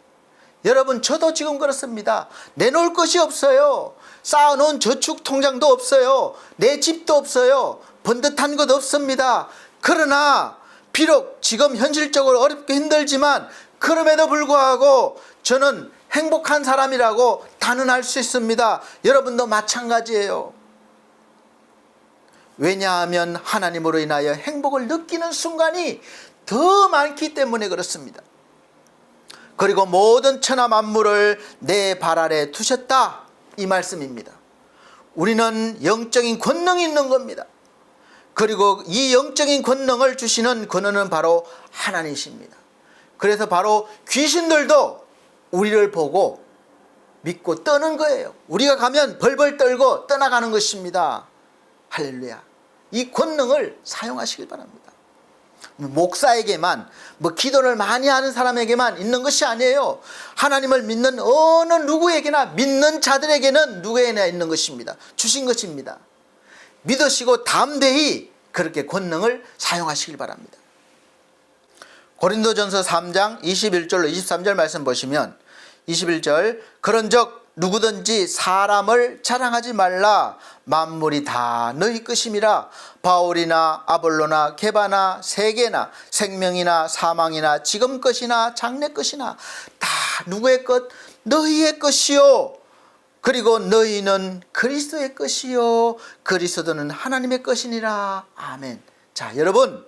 여러분 저도 지금 그렇습니다. 내놓을 것이 없어요. 쌓아놓은 저축 통장도 없어요. 내 집도 없어요. 번듯한 것 없습니다. 그러나 비록 지금 현실적으로 어렵고 힘들지만 그럼에도 불구하고 저는 행복한 사람이라고 단언할 수 있습니다. 여러분도 마찬가지예요. 왜냐하면 하나님으로 인하여 행복을 느끼는 순간이 더 많기 때문에 그렇습니다. 그리고 모든 천하 만물을 내 발 아래 두셨다, 이 말씀입니다. 우리는 영적인 권능이 있는 겁니다. 그리고 이 영적인 권능을 주시는 그는 바로 하나님이십니다. 그래서 바로 귀신들도 우리를 보고 믿고 떠는 거예요. 우리가 가면 벌벌 떨고 떠나가는 것입니다. 할렐루야. 이 권능을 사용하시길 바랍니다. 목사에게만, 기도를 많이 하는 사람에게만 있는 것이 아니에요. 하나님을 믿는 어느 누구에게나, 믿는 자들에게는 누구에게나 있는 것입니다. 주신 것입니다. 믿으시고 담대히 그렇게 권능을 사용하시길 바랍니다. 고린도전서 3장 21절로 23절 말씀 보시면, 21절, 그런즉 누구든지 사람을 자랑하지 말라. 만물이 다 너희 것임이라. 바울이나 아볼로나 게바나 세계나 생명이나 사망이나 지금 것이나 장래 것이나 다 누구의 것? 너희의 것이요. 그리고 너희는 그리스도의 것이요. 그리스도는 하나님의 것이니라. 아멘. 자, 여러분,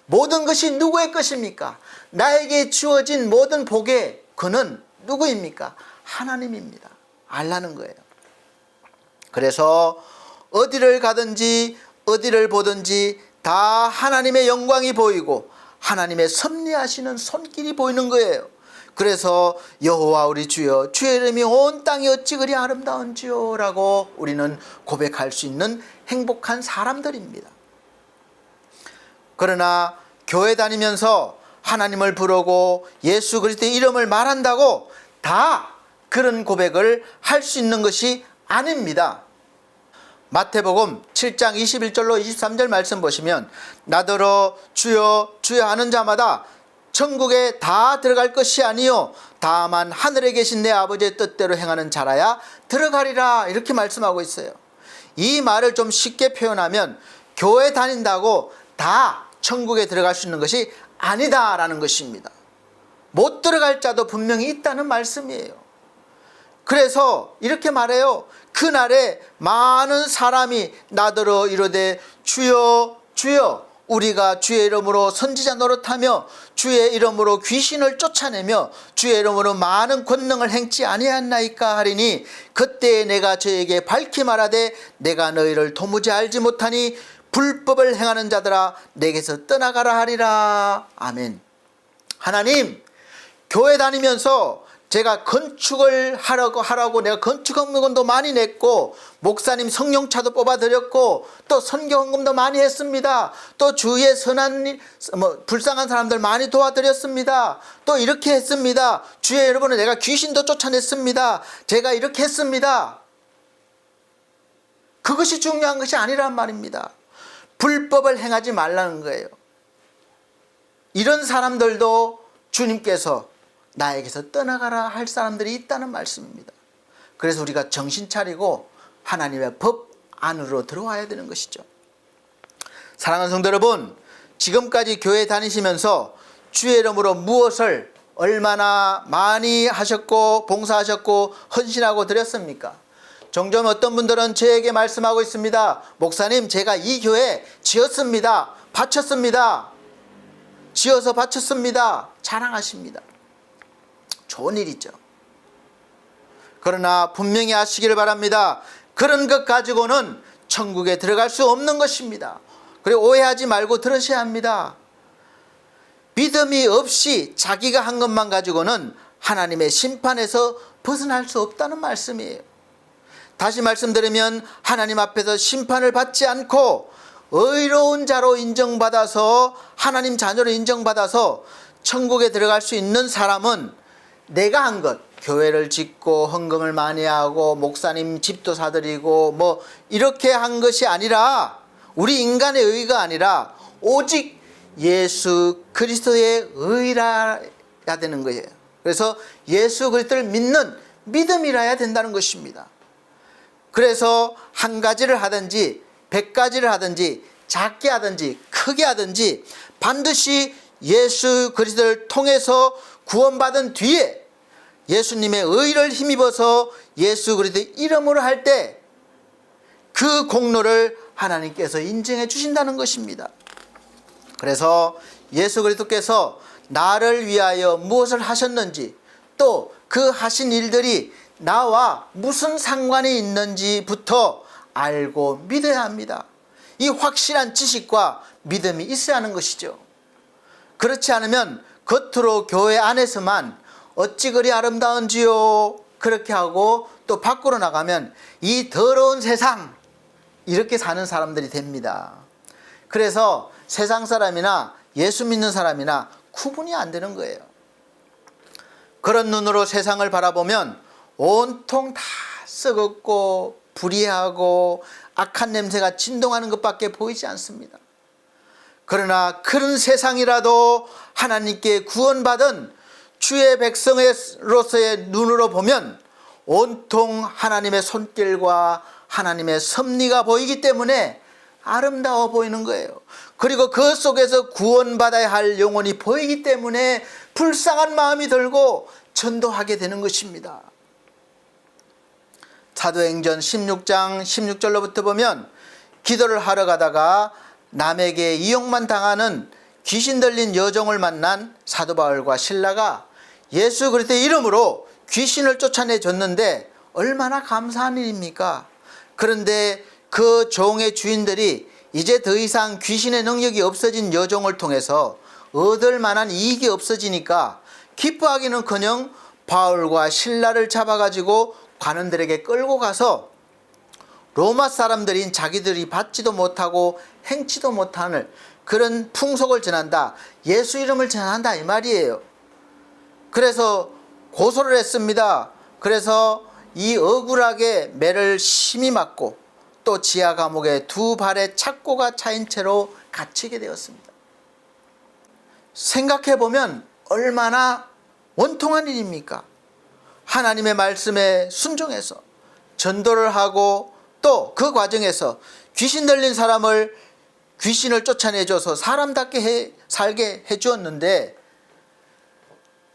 모든 것이 누구의 것입니까? 나에게 주어진 모든 복의 그는 누구입니까? 하나님입니다. 알라는 거예요. 그래서 어디를 가든지 어디를 보든지 다 하나님의 영광이 보이고 하나님의 섭리하시는 손길이 보이는 거예요. 그래서 여호와 우리 주여, 주의 이름이 온 땅이 어찌 그리 아름다운지요 라고 우리는 고백할 수 있는 행복한 사람들입니다. 그러나 교회 다니면서 하나님을 부르고 예수 그리스도의 이름을 말한다고 다 그런 고백을 할 수 있는 것이 아닙니다. 마태복음 7장 21절로 23절 말씀 보시면, 나더러 주여 주여 하는 자마다 천국에 다 들어갈 것이 아니요 다만 하늘에 계신 내 아버지의 뜻대로 행하는 자라야 들어가리라, 이렇게 말씀하고 있어요. 이 말을 좀 쉽게 표현하면, 교회 다닌다고 다 천국에 들어갈 수 있는 것이 아니다라는 것입니다. 못 들어갈 자도 분명히 있다는 말씀이에요. 그래서 이렇게 말해요. 그날에 많은 사람이 나더러 이르되 주여 주여, 우리가 주의 이름으로 선지자 노릇하며 주의 이름으로 귀신을 쫓아내며 주의 이름으로 많은 권능을 행치 아니하였나이까 하리니, 그때에 내가 저에게 밝히 말하되 내가 너희를 도무지 알지 못하니 불법을 행하는 자들아 내게서 떠나가라 하리라. 아멘. 하나님, 교회 다니면서 제가 건축을 하라고 내가 건축 헌금도 많이 냈고, 목사님 성령차도 뽑아드렸고, 또 선교 헌금도 많이 했습니다. 또 주위에 선한 일, 불쌍한 사람들 많이 도와드렸습니다. 또 이렇게 했습니다. 주의 여러분은 내가 귀신도 쫓아냈습니다. 제가 이렇게 했습니다. 그것이 중요한 것이 아니란 말입니다. 불법을 행하지 말라는 거예요. 이런 사람들도 주님께서 나에게서 떠나가라 할 사람들이 있다는 말씀입니다. 그래서 우리가 정신 차리고 하나님의 법 안으로 들어와야 되는 것이죠. 사랑하는 성도 여러분, 지금까지 교회 다니시면서 주의 이름으로 무엇을 얼마나 많이 하셨고 봉사하셨고 헌신하고 드렸습니까? 종종 어떤 분들은 저에게 말씀하고 있습니다. 목사님, 제가 이 교회 지었습니다. 바쳤습니다. 지어서 바쳤습니다. 자랑하십니다. 좋은 일이죠. 그러나 분명히 아시기를 바랍니다. 그런 것 가지고는 천국에 들어갈 수 없는 것입니다. 그리고 오해하지 말고 들으셔야 합니다. 믿음이 없이 자기가 한 것만 가지고는 하나님의 심판에서 벗어날 수 없다는 말씀이에요. 다시 말씀드리면, 하나님 앞에서 심판을 받지 않고 의로운 자로 인정받아서, 하나님 자녀로 인정받아서 천국에 들어갈 수 있는 사람은 내가 한 것, 교회를 짓고 헌금을 많이 하고 목사님 집도 사드리고 이렇게 한 것이 아니라, 우리 인간의 의가 아니라 오직 예수 그리스도의 의라야 되는 거예요. 그래서 예수 그리스도를 믿는 믿음이라야 된다는 것입니다. 그래서 한 가지를 하든지 100가지를 하든지 작게 하든지 크게 하든지 반드시 예수 그리스도를 통해서 구원받은 뒤에 예수님의 의를 힘입어서 예수 그리스도의 이름으로 할 때 그 공로를 하나님께서 인정해 주신다는 것입니다. 그래서 예수 그리스도께서 나를 위하여 무엇을 하셨는지, 또 그 하신 일들이 나와 무슨 상관이 있는지부터 알고 믿어야 합니다. 이 확실한 지식과 믿음이 있어야 하는 것이죠. 그렇지 않으면 겉으로 교회 안에서만 어찌 그리 아름다운지요 그렇게 하고 또 밖으로 나가면 이 더러운 세상, 이렇게 사는 사람들이 됩니다. 그래서 세상 사람이나 예수 믿는 사람이나 구분이 안 되는 거예요. 그런 눈으로 세상을 바라보면 온통 다 썩었고 불의하고 악한 냄새가 진동하는 것밖에 보이지 않습니다. 그러나 그런 세상이라도 하나님께 구원받은 주의 백성으로서의 눈으로 보면 온통 하나님의 손길과 하나님의 섭리가 보이기 때문에 아름다워 보이는 거예요. 그리고 그 속에서 구원받아야 할 영혼이 보이기 때문에 불쌍한 마음이 들고 전도하게 되는 것입니다. 사도행전 16장 16절로부터 보면 기도를 하러 가다가 남에게 이용만 당하는 귀신 들린 여종을 만난 사도 바울과 실라가 예수 그리스도의 이름으로 귀신을 쫓아내 줬는데 얼마나 감사한 일입니까? 그런데 그 종의 주인들이 이제 더 이상 귀신의 능력이 없어진 여종을 통해서 얻을 만한 이익이 없어지니까 기뻐하기는커녕 바울과 실라를 잡아가지고 관원들에게 끌고 가서 로마 사람들인 자기들이 받지도 못하고 행치도 못하는 그런 풍속을 전한다, 예수 이름을 전한다 이 말이에요. 그래서 고소를 했습니다. 그래서 이 억울하게 매를 심히 맞고 또 지하 감옥에 두 발에 착고가 차인 채로 갇히게 되었습니다. 생각해보면 얼마나 원통한 일입니까? 하나님의 말씀에 순종해서 전도를 하고 또 그 과정에서 귀신 들린 사람을 귀신을 쫓아내줘서 사람답게 살게 해주었는데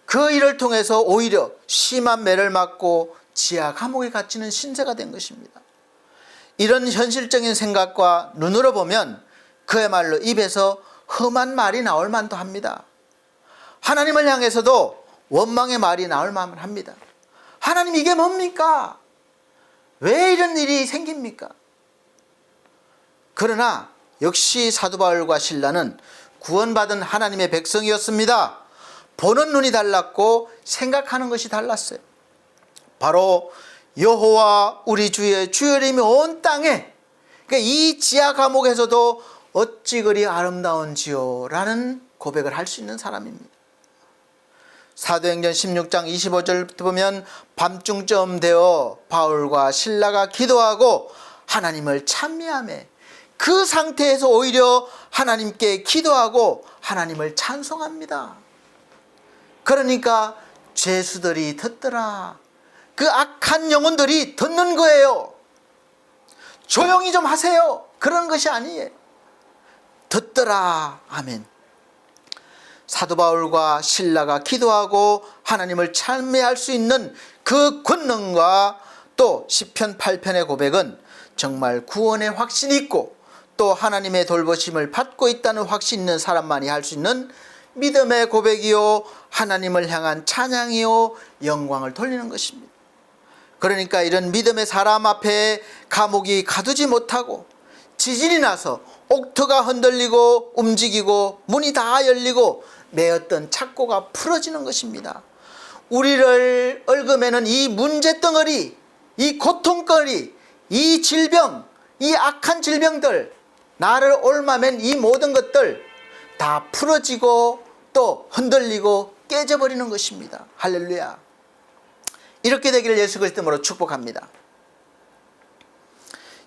그 일을 통해서 오히려 심한 매를 맞고 지하 감옥에 갇히는 신세가 된 것입니다. 이런 현실적인 생각과 눈으로 보면 그야말로 입에서 험한 말이 나올 만도 합니다. 하나님을 향해서도 원망의 말이 나올 만합니다. 하나님 이게 뭡니까? 왜 이런 일이 생깁니까? 그러나 역시 사도 바울과 실라는 구원받은 하나님의 백성이었습니다. 보는 눈이 달랐고 생각하는 것이 달랐어요. 바로 여호와 우리 주의 주여림이 온 땅에, 그러니까 이 지하 감옥에서도 어찌 그리 아름다운지요 라는 고백을 할 수 있는 사람입니다. 사도행전 16장 25절부터 보면 밤중쯤 되어 바울과 실라가 기도하고 하나님을 찬미하며 그 상태에서 오히려 하나님께 기도하고 하나님을 찬송합니다. 그러니까 죄수들이 듣더라. 그 악한 영혼들이 듣는 거예요. 조용히 좀 하세요. 그런 것이 아니에요. 듣더라. 아멘. 사도 바울과 실라가 기도하고 하나님을 찬미할 수 있는 그 권능과 또 시편 8편의 고백은 정말 구원의 확신이 있고 또 하나님의 돌보심을 받고 있다는 확신 있는 사람만이 할 수 있는 믿음의 고백이요 하나님을 향한 찬양이요 영광을 돌리는 것입니다. 그러니까 이런 믿음의 사람 앞에 감옥이 가두지 못하고 지진이 나서 옥토가 흔들리고 움직이고 문이 다 열리고 매었던 착고가 풀어지는 것입니다. 우리를 얽어매는 이 문제덩어리, 이 고통거리, 이 질병, 이 악한 질병들, 나를 옮아맨 이 모든 것들 다 풀어지고 또 흔들리고 깨져버리는 것입니다. 할렐루야. 이렇게 되기를 예수 그리스도로 축복합니다.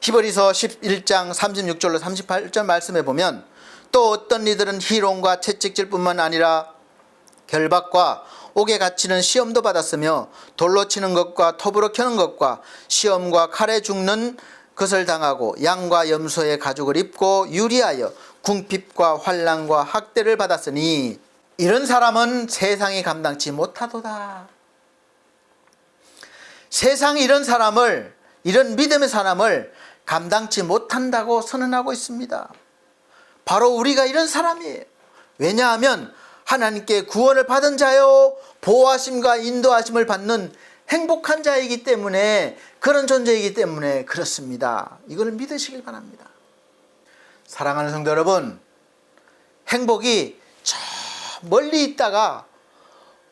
히브리서 11장 36절로 38절 말씀에 보면 또 어떤 이들은 희롱과 채찍질 뿐만 아니라 결박과 옥에 갇히는 시험도 받았으며 돌로 치는 것과 톱으로 켜는 것과 시험과 칼에 죽는 것을 당하고 양과 염소의 가죽을 입고 유리하여 궁핍과 환난과 학대를 받았으니 이런 사람은 세상이 감당치 못하도다. 세상이 이런 사람을, 이런 믿음의 사람을 감당치 못한다고 선언하고 있습니다. 바로 우리가 이런 사람이에요. 왜냐하면 하나님께 구원을 받은 자요 보호하심과 인도하심을 받는 행복한 자이기 때문에, 그런 존재이기 때문에 그렇습니다. 이걸 믿으시길 바랍니다. 사랑하는 성도 여러분, 행복이 저 멀리 있다가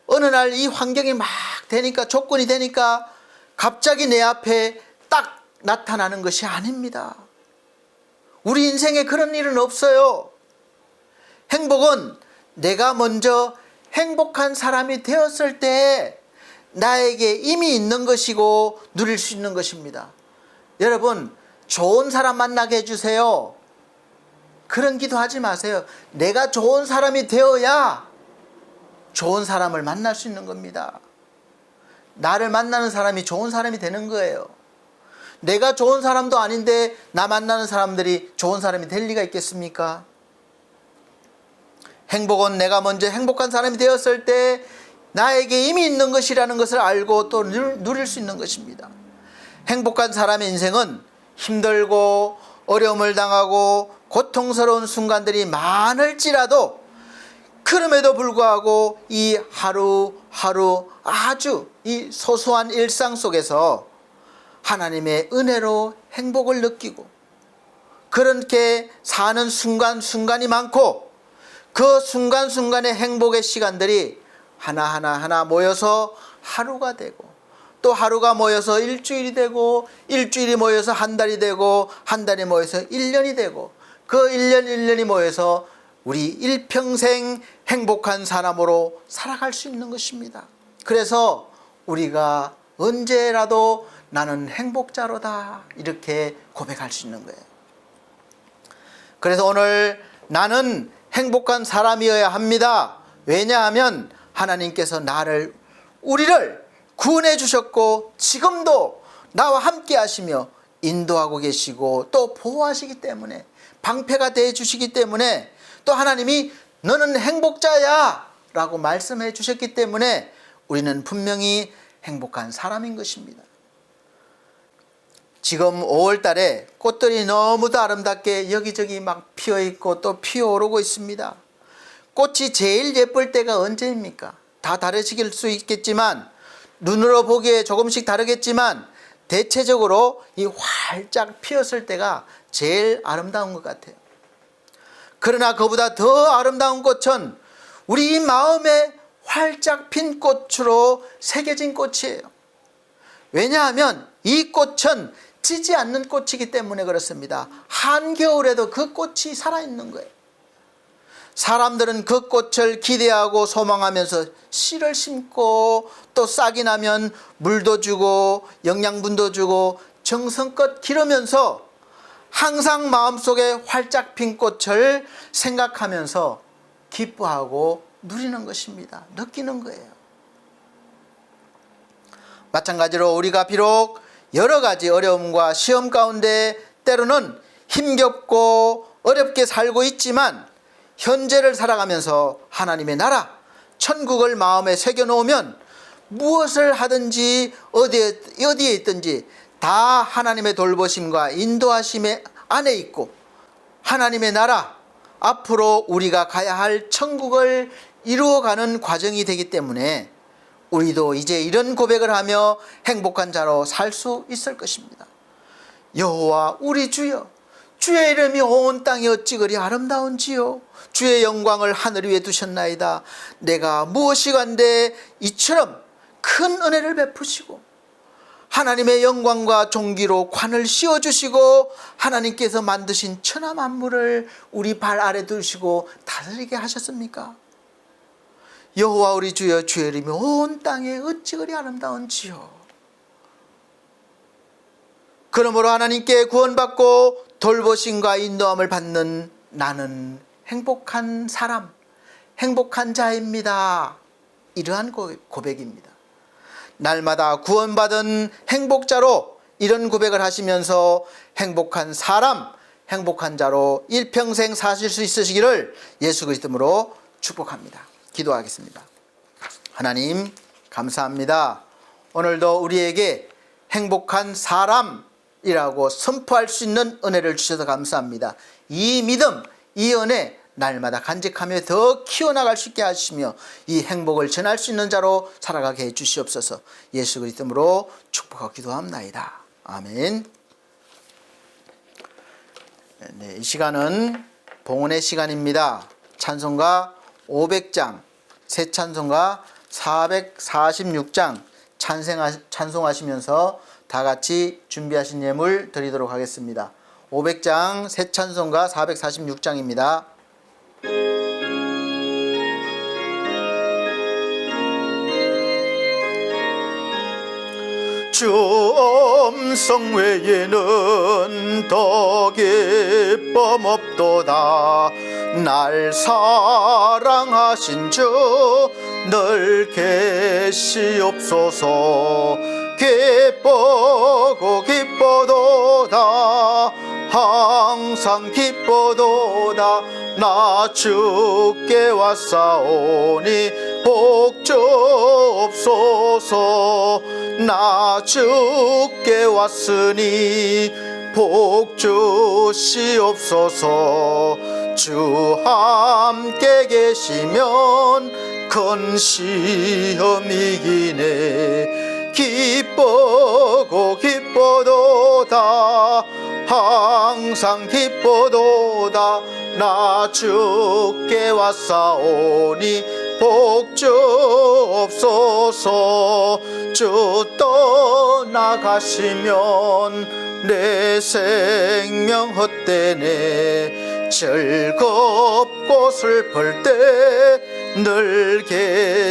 어느 날 이 환경이 막 되니까, 조건이 되니까 갑자기 내 앞에 딱 나타나는 것이 아닙니다. 우리 인생에 그런 일은 없어요. 행복은 내가 먼저 행복한 사람이 되었을 때 나에게 이미 있는 것이고 누릴 수 있는 것입니다. 여러분, 좋은 사람 만나게 해주세요. 그런 기도하지 마세요. 내가 좋은 사람이 되어야 좋은 사람을 만날 수 있는 겁니다. 나를 만나는 사람이 좋은 사람이 되는 거예요. 내가 좋은 사람도 아닌데 나 만나는 사람들이 좋은 사람이 될 리가 있겠습니까? 행복은 내가 먼저 행복한 사람이 되었을 때 나에게 이미 있는 것이라는 것을 알고 또 누릴 수 있는 것입니다. 행복한 사람의 인생은 힘들고 어려움을 당하고 고통스러운 순간들이 많을지라도 그럼에도 불구하고 이 하루하루 아주 이 소소한 일상 속에서 하나님의 은혜로 행복을 느끼고 그렇게 사는 순간순간이 많고 그 순간순간의 행복의 시간들이 하나하나 모여서 하루가 되고 또 하루가 모여서 일주일이 되고 일주일이 모여서 한 달이 되고 한 달이 모여서 1년이 되고 그 1년이 모여서 우리 일평생 행복한 사람으로 살아갈 수 있는 것입니다. 그래서 우리가 언제라도 나는 행복자로다 이렇게 고백할 수 있는 거예요. 그래서 오늘 나는 행복한 사람이어야 합니다. 왜냐하면 하나님께서 우리를 구원해 주셨고 지금도 나와 함께 하시며 인도하고 계시고 또 보호하시기 때문에 방패가 되어 주시기 때문에 또 하나님이 너는 행복자야 라고 말씀해 주셨기 때문에 우리는 분명히 행복한 사람인 것입니다. 지금 5월 달에 꽃들이 너무도 아름답게 여기저기 막 피어있고 또 피어오르고 있습니다. 꽃이 제일 예쁠 때가 언제입니까? 다 다르실 수 있겠지만 눈으로 보기에 조금씩 다르겠지만 대체적으로 이 활짝 피었을 때가 제일 아름다운 것 같아요. 그러나 그보다 더 아름다운 꽃은 우리 마음에 활짝 핀 꽃으로 새겨진 꽃이에요. 왜냐하면 이 꽃은 지지 않는 꽃이기 때문에 그렇습니다. 한겨울에도 그 꽃이 살아있는 거예요. 사람들은 그 꽃을 기대하고 소망하면서 씨를 심고 또 싹이 나면 물도 주고 영양분도 주고 정성껏 기르면서 항상 마음속에 활짝 핀 꽃을 생각하면서 기뻐하고 누리는 것입니다. 느끼는 거예요. 마찬가지로 우리가 비록 여러 가지 어려움과 시험 가운데 때로는 힘겹고 어렵게 살고 있지만 현재를 살아가면서 하나님의 나라, 천국을 마음에 새겨놓으면 무엇을 하든지 어디에 있든지 다 하나님의 돌보심과 인도하심의 안에 있고 하나님의 나라, 앞으로 우리가 가야 할 천국을 이루어가는 과정이 되기 때문에 우리도 이제 이런 고백을 하며 행복한 자로 살 수 있을 것입니다. 여호와 우리 주여, 주의 이름이 온 땅에 어찌 그리 아름다운지요. 주의 영광을 하늘 위에 두셨나이다. 내가 무엇이간데 이처럼 큰 은혜를 베푸시고 하나님의 영광과 존귀로 관을 씌워주시고 하나님께서 만드신 천하 만물을 우리 발 아래 두시고 다스리게 하셨습니까? 여호와 우리 주여, 주의 이름이 온 땅에 어찌 그리 아름다운지요. 그러므로 하나님께 구원받고 돌보심과 인도함을 받는 나는 행복한 사람, 행복한 자입니다. 이러한 고백입니다. 날마다 구원받은 행복자로 이런 고백을 하시면서 행복한 사람, 행복한 자로 일평생 사실 수 있으시기를 예수 그리스도로 축복합니다. 기도하겠습니다. 하나님 감사합니다. 오늘도 우리에게 행복한 사람이라고 선포할 수 있는 은혜를 주셔서 감사합니다. 이 믿음, 이 은혜 날마다 간직하며 더 키워나갈 수 있게 하시며 이 행복을 전할 수 있는 자로 살아가게 해 주시옵소서. 예수 그리스도로 축복하고 기도합나이다. 아멘. 네, 이 시간은 봉헌의 시간입니다. 찬송가 500장, 새 찬송가 446장 찬송하시면서 다 같이 준비하신 예물 드리도록 하겠습니다. 500장 새 찬송가 446장입니다. 주 음성 외에는 더 기쁨 없도다. 날 사랑하신 주 늘 계시옵소서. 기쁘고 기뻐도다. 항상 기뻐도다. 나 주께 왔사오니 복 주옵소서. 나 주께 왔으니 복 주시옵소서. 주 함께 계시면 큰 시험 이기네. 기쁘고 기뻐도다. 항상 기뻐도다. 나 주께 왔사오니 복 주옵소서. 주 떠나가시면 내 생명 헛되네. 즐겁고 슬플 때 늘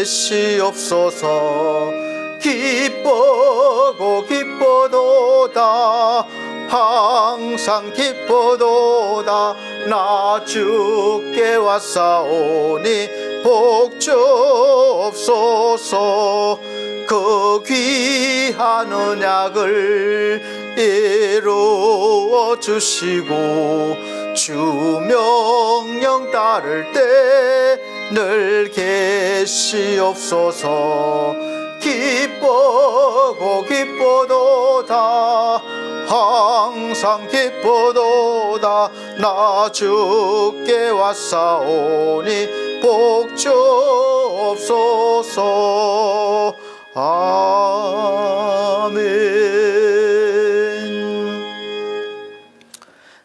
계시옵소서. 기쁘고 기뻐도다. 항상 기뻐도다. 나 주께 왔사오니 복 주옵소서. 그 귀한 언약을 이루어 주시고 주 명령 따를 때 늘 계시옵소서. 기쁘고 기뻐도다. 항상 기뻐도다. 나 주께 왔사오니 복 주옵소서. 아멘.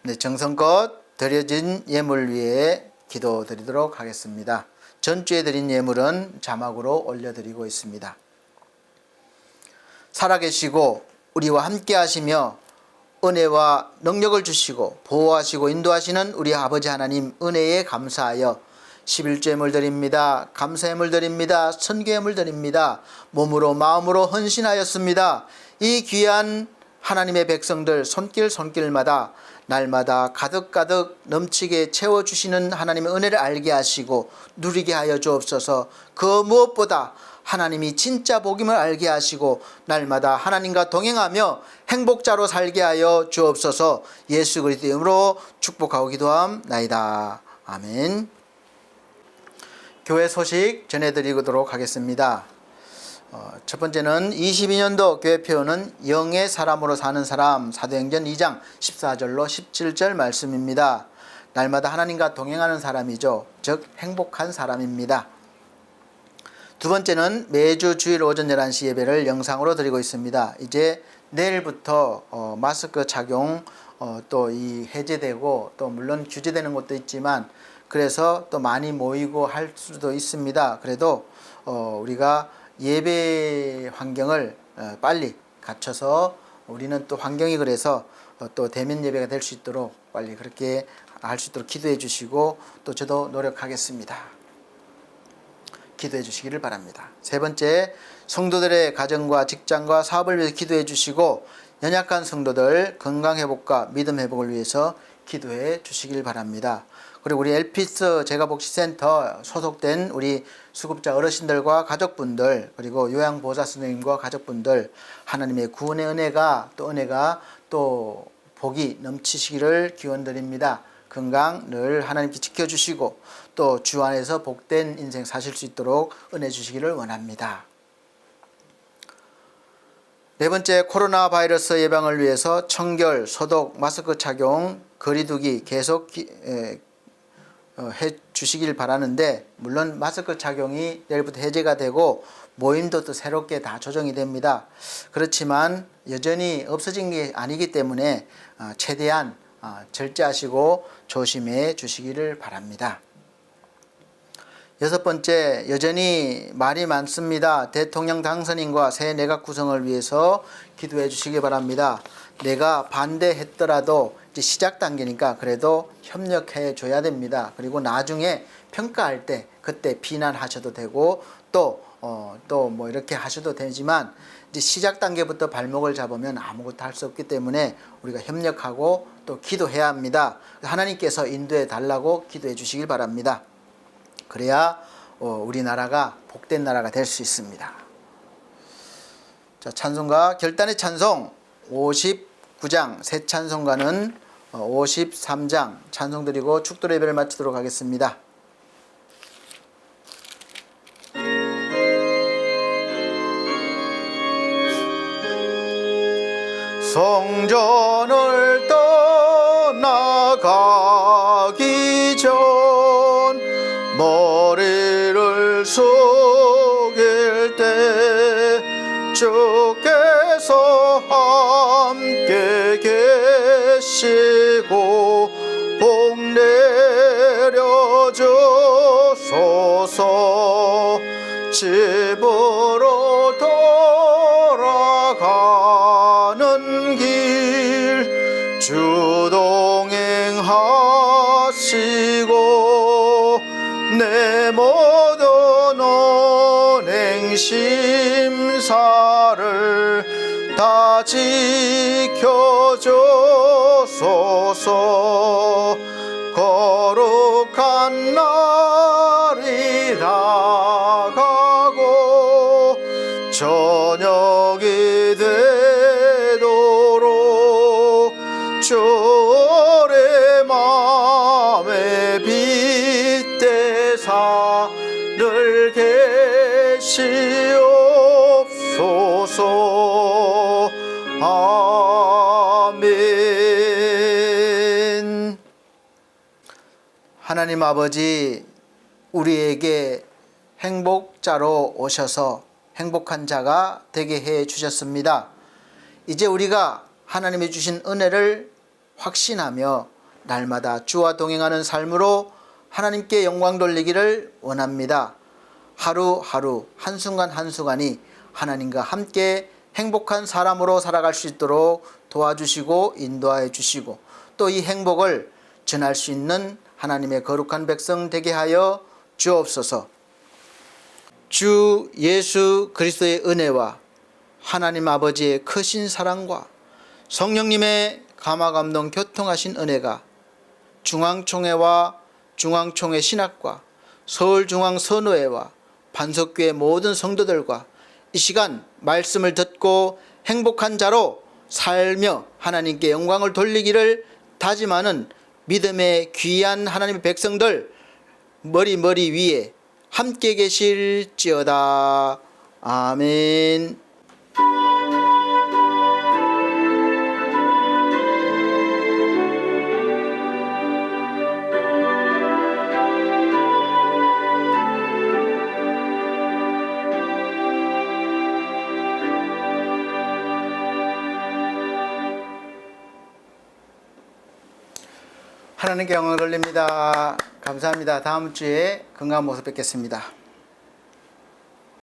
네, 정성껏 드려진 예물 위에 기도드리도록 하겠습니다. 전주에 드린 예물은 자막으로 올려드리고 있습니다. 살아계시고 우리와 함께 하시며 은혜와 능력을 주시고 보호하시고 인도하시는 우리 아버지 하나님 은혜에 감사하여 11조 예물 드립니다. 감사 예물 드립니다. 선교 예물 드립니다. 몸으로 마음으로 헌신하였습니다. 이 귀한 하나님의 백성들 손길마다 날마다 가득가득 넘치게 채워주시는 하나님의 은혜를 알게 하시고 누리게 하여 주옵소서. 그 무엇보다 하나님이 진짜 복임을 알게 하시고 날마다 하나님과 동행하며 행복자로 살게 하여 주옵소서. 예수 그리스도의 이름으로 축복하고 기도함나이다. 아멘. 교회 소식 전해드리도록 하겠습니다. 첫 번째는 22년도 교회표는 영의 사람으로 사는 사람, 사도행전 2장 14절로 17절 말씀입니다. 날마다 하나님과 동행하는 사람이죠. 즉 행복한 사람입니다. 두 번째는 매주 주일 오전 11시 예배를 영상으로 드리고 있습니다. 이제 내일부터 마스크 착용 또 이 해제되고 또 물론 규제되는 것도 있지만 그래서 또 많이 모이고 할 수도 있습니다. 그래도 우리가 예배 환경을 빨리 갖춰서 우리는 또 환경이 그래서 또 대면 예배가 될 수 있도록 빨리 그렇게 할 수 있도록 기도해 주시고 또 저도 노력하겠습니다. 기도해 주시기를 바랍니다. 세 번째, 성도들의 가정과 직장과 사업을 위해서 기도해 주시고 연약한 성도들 건강 회복과 믿음 회복을 위해서 기도해 주시길 바랍니다. 그리고 우리 엘피스 제가복지센터 소속된 우리 수급자 어르신들과 가족분들 그리고 요양보호사 선생님과 가족분들 하나님의 구원의 은혜가 또 복이 넘치시기를 기원드립니다. 건강 늘 하나님께 지켜주시고 또 주 안에서 복된 인생 사실 수 있도록 은혜 주시기를 원합니다. 네 번째, 코로나 바이러스 예방을 위해서 청결, 소독, 마스크 착용, 거리두기 계속 해 주시길 바라는데 물론 마스크 착용이 내일부터 해제가 되고 모임도 또 새롭게 다 조정이 됩니다. 그렇지만 여전히 없어진 게 아니기 때문에 최대한 절제하시고 조심해 주시기를 바랍니다. 여섯 번째, 여전히 말이 많습니다. 대통령 당선인과 새 내각 구성을 위해서 기도해 주시기 바랍니다. 내가 반대했더라도 이제 시작 단계니까 그래도 협력해 줘야 됩니다. 그리고 나중에 평가할 때 그때 비난하셔도 되고 또 뭐 이렇게 하셔도 되지만 이제 시작 단계부터 발목을 잡으면 아무것도 할 수 없기 때문에 우리가 협력하고 또 기도해야 합니다. 하나님께서 인도해 달라고 기도해 주시길 바랍니다. 그래야 우리나라가 복된 나라가 될 수 있습니다. 자, 찬송가 결단의 찬송 59장, 새 찬송가는 53장 찬송 드리고 축도 예배를 마치도록 하겠습니다. 성전을 떠나가기 전 머리를 숙일 때 주께서 함께 계시고 복 내려주소서. 집으로 돌아가는 길 주 동행하시고 내 모든 언행 심사를 다 지켜주소서. 거룩한 날이 다가고 저녁이 되도록 주의 맘에 빗대사 늘 계시옵소서. 아멘. 하나님 아버지, 우리에게 행복자로 오셔서 행복한 자가 되게 해 주셨습니다. 이제 우리가 하나님이 주신 은혜를 확신하며 날마다 주와 동행하는 삶으로 하나님께 영광 돌리기를 원합니다. 하루하루 한순간 한순간이 하나님과 함께 행복한 사람으로 살아갈 수 있도록 도와주시고 인도하여 주시고 또 이 행복을 전할 수 있는 하나님의 거룩한 백성 되게 하여 주옵소서. 주 예수 그리스도의 은혜와 하나님 아버지의 크신 사랑과 성령님의 감화감동 교통하신 은혜가 중앙총회와 중앙총회 신학과 서울중앙선교회와 반석교회 모든 성도들과 이 시간 말씀을 듣고 행복한 자로 살며 하나님께 영광을 돌리기를 다짐하는 믿음의 귀한 하나님의 백성들 머리 위에 함께 계실지어다. 아멘. 하나님께 영광을 돌립니다. 감사합니다. 다음 주에 건강한 모습 뵙겠습니다.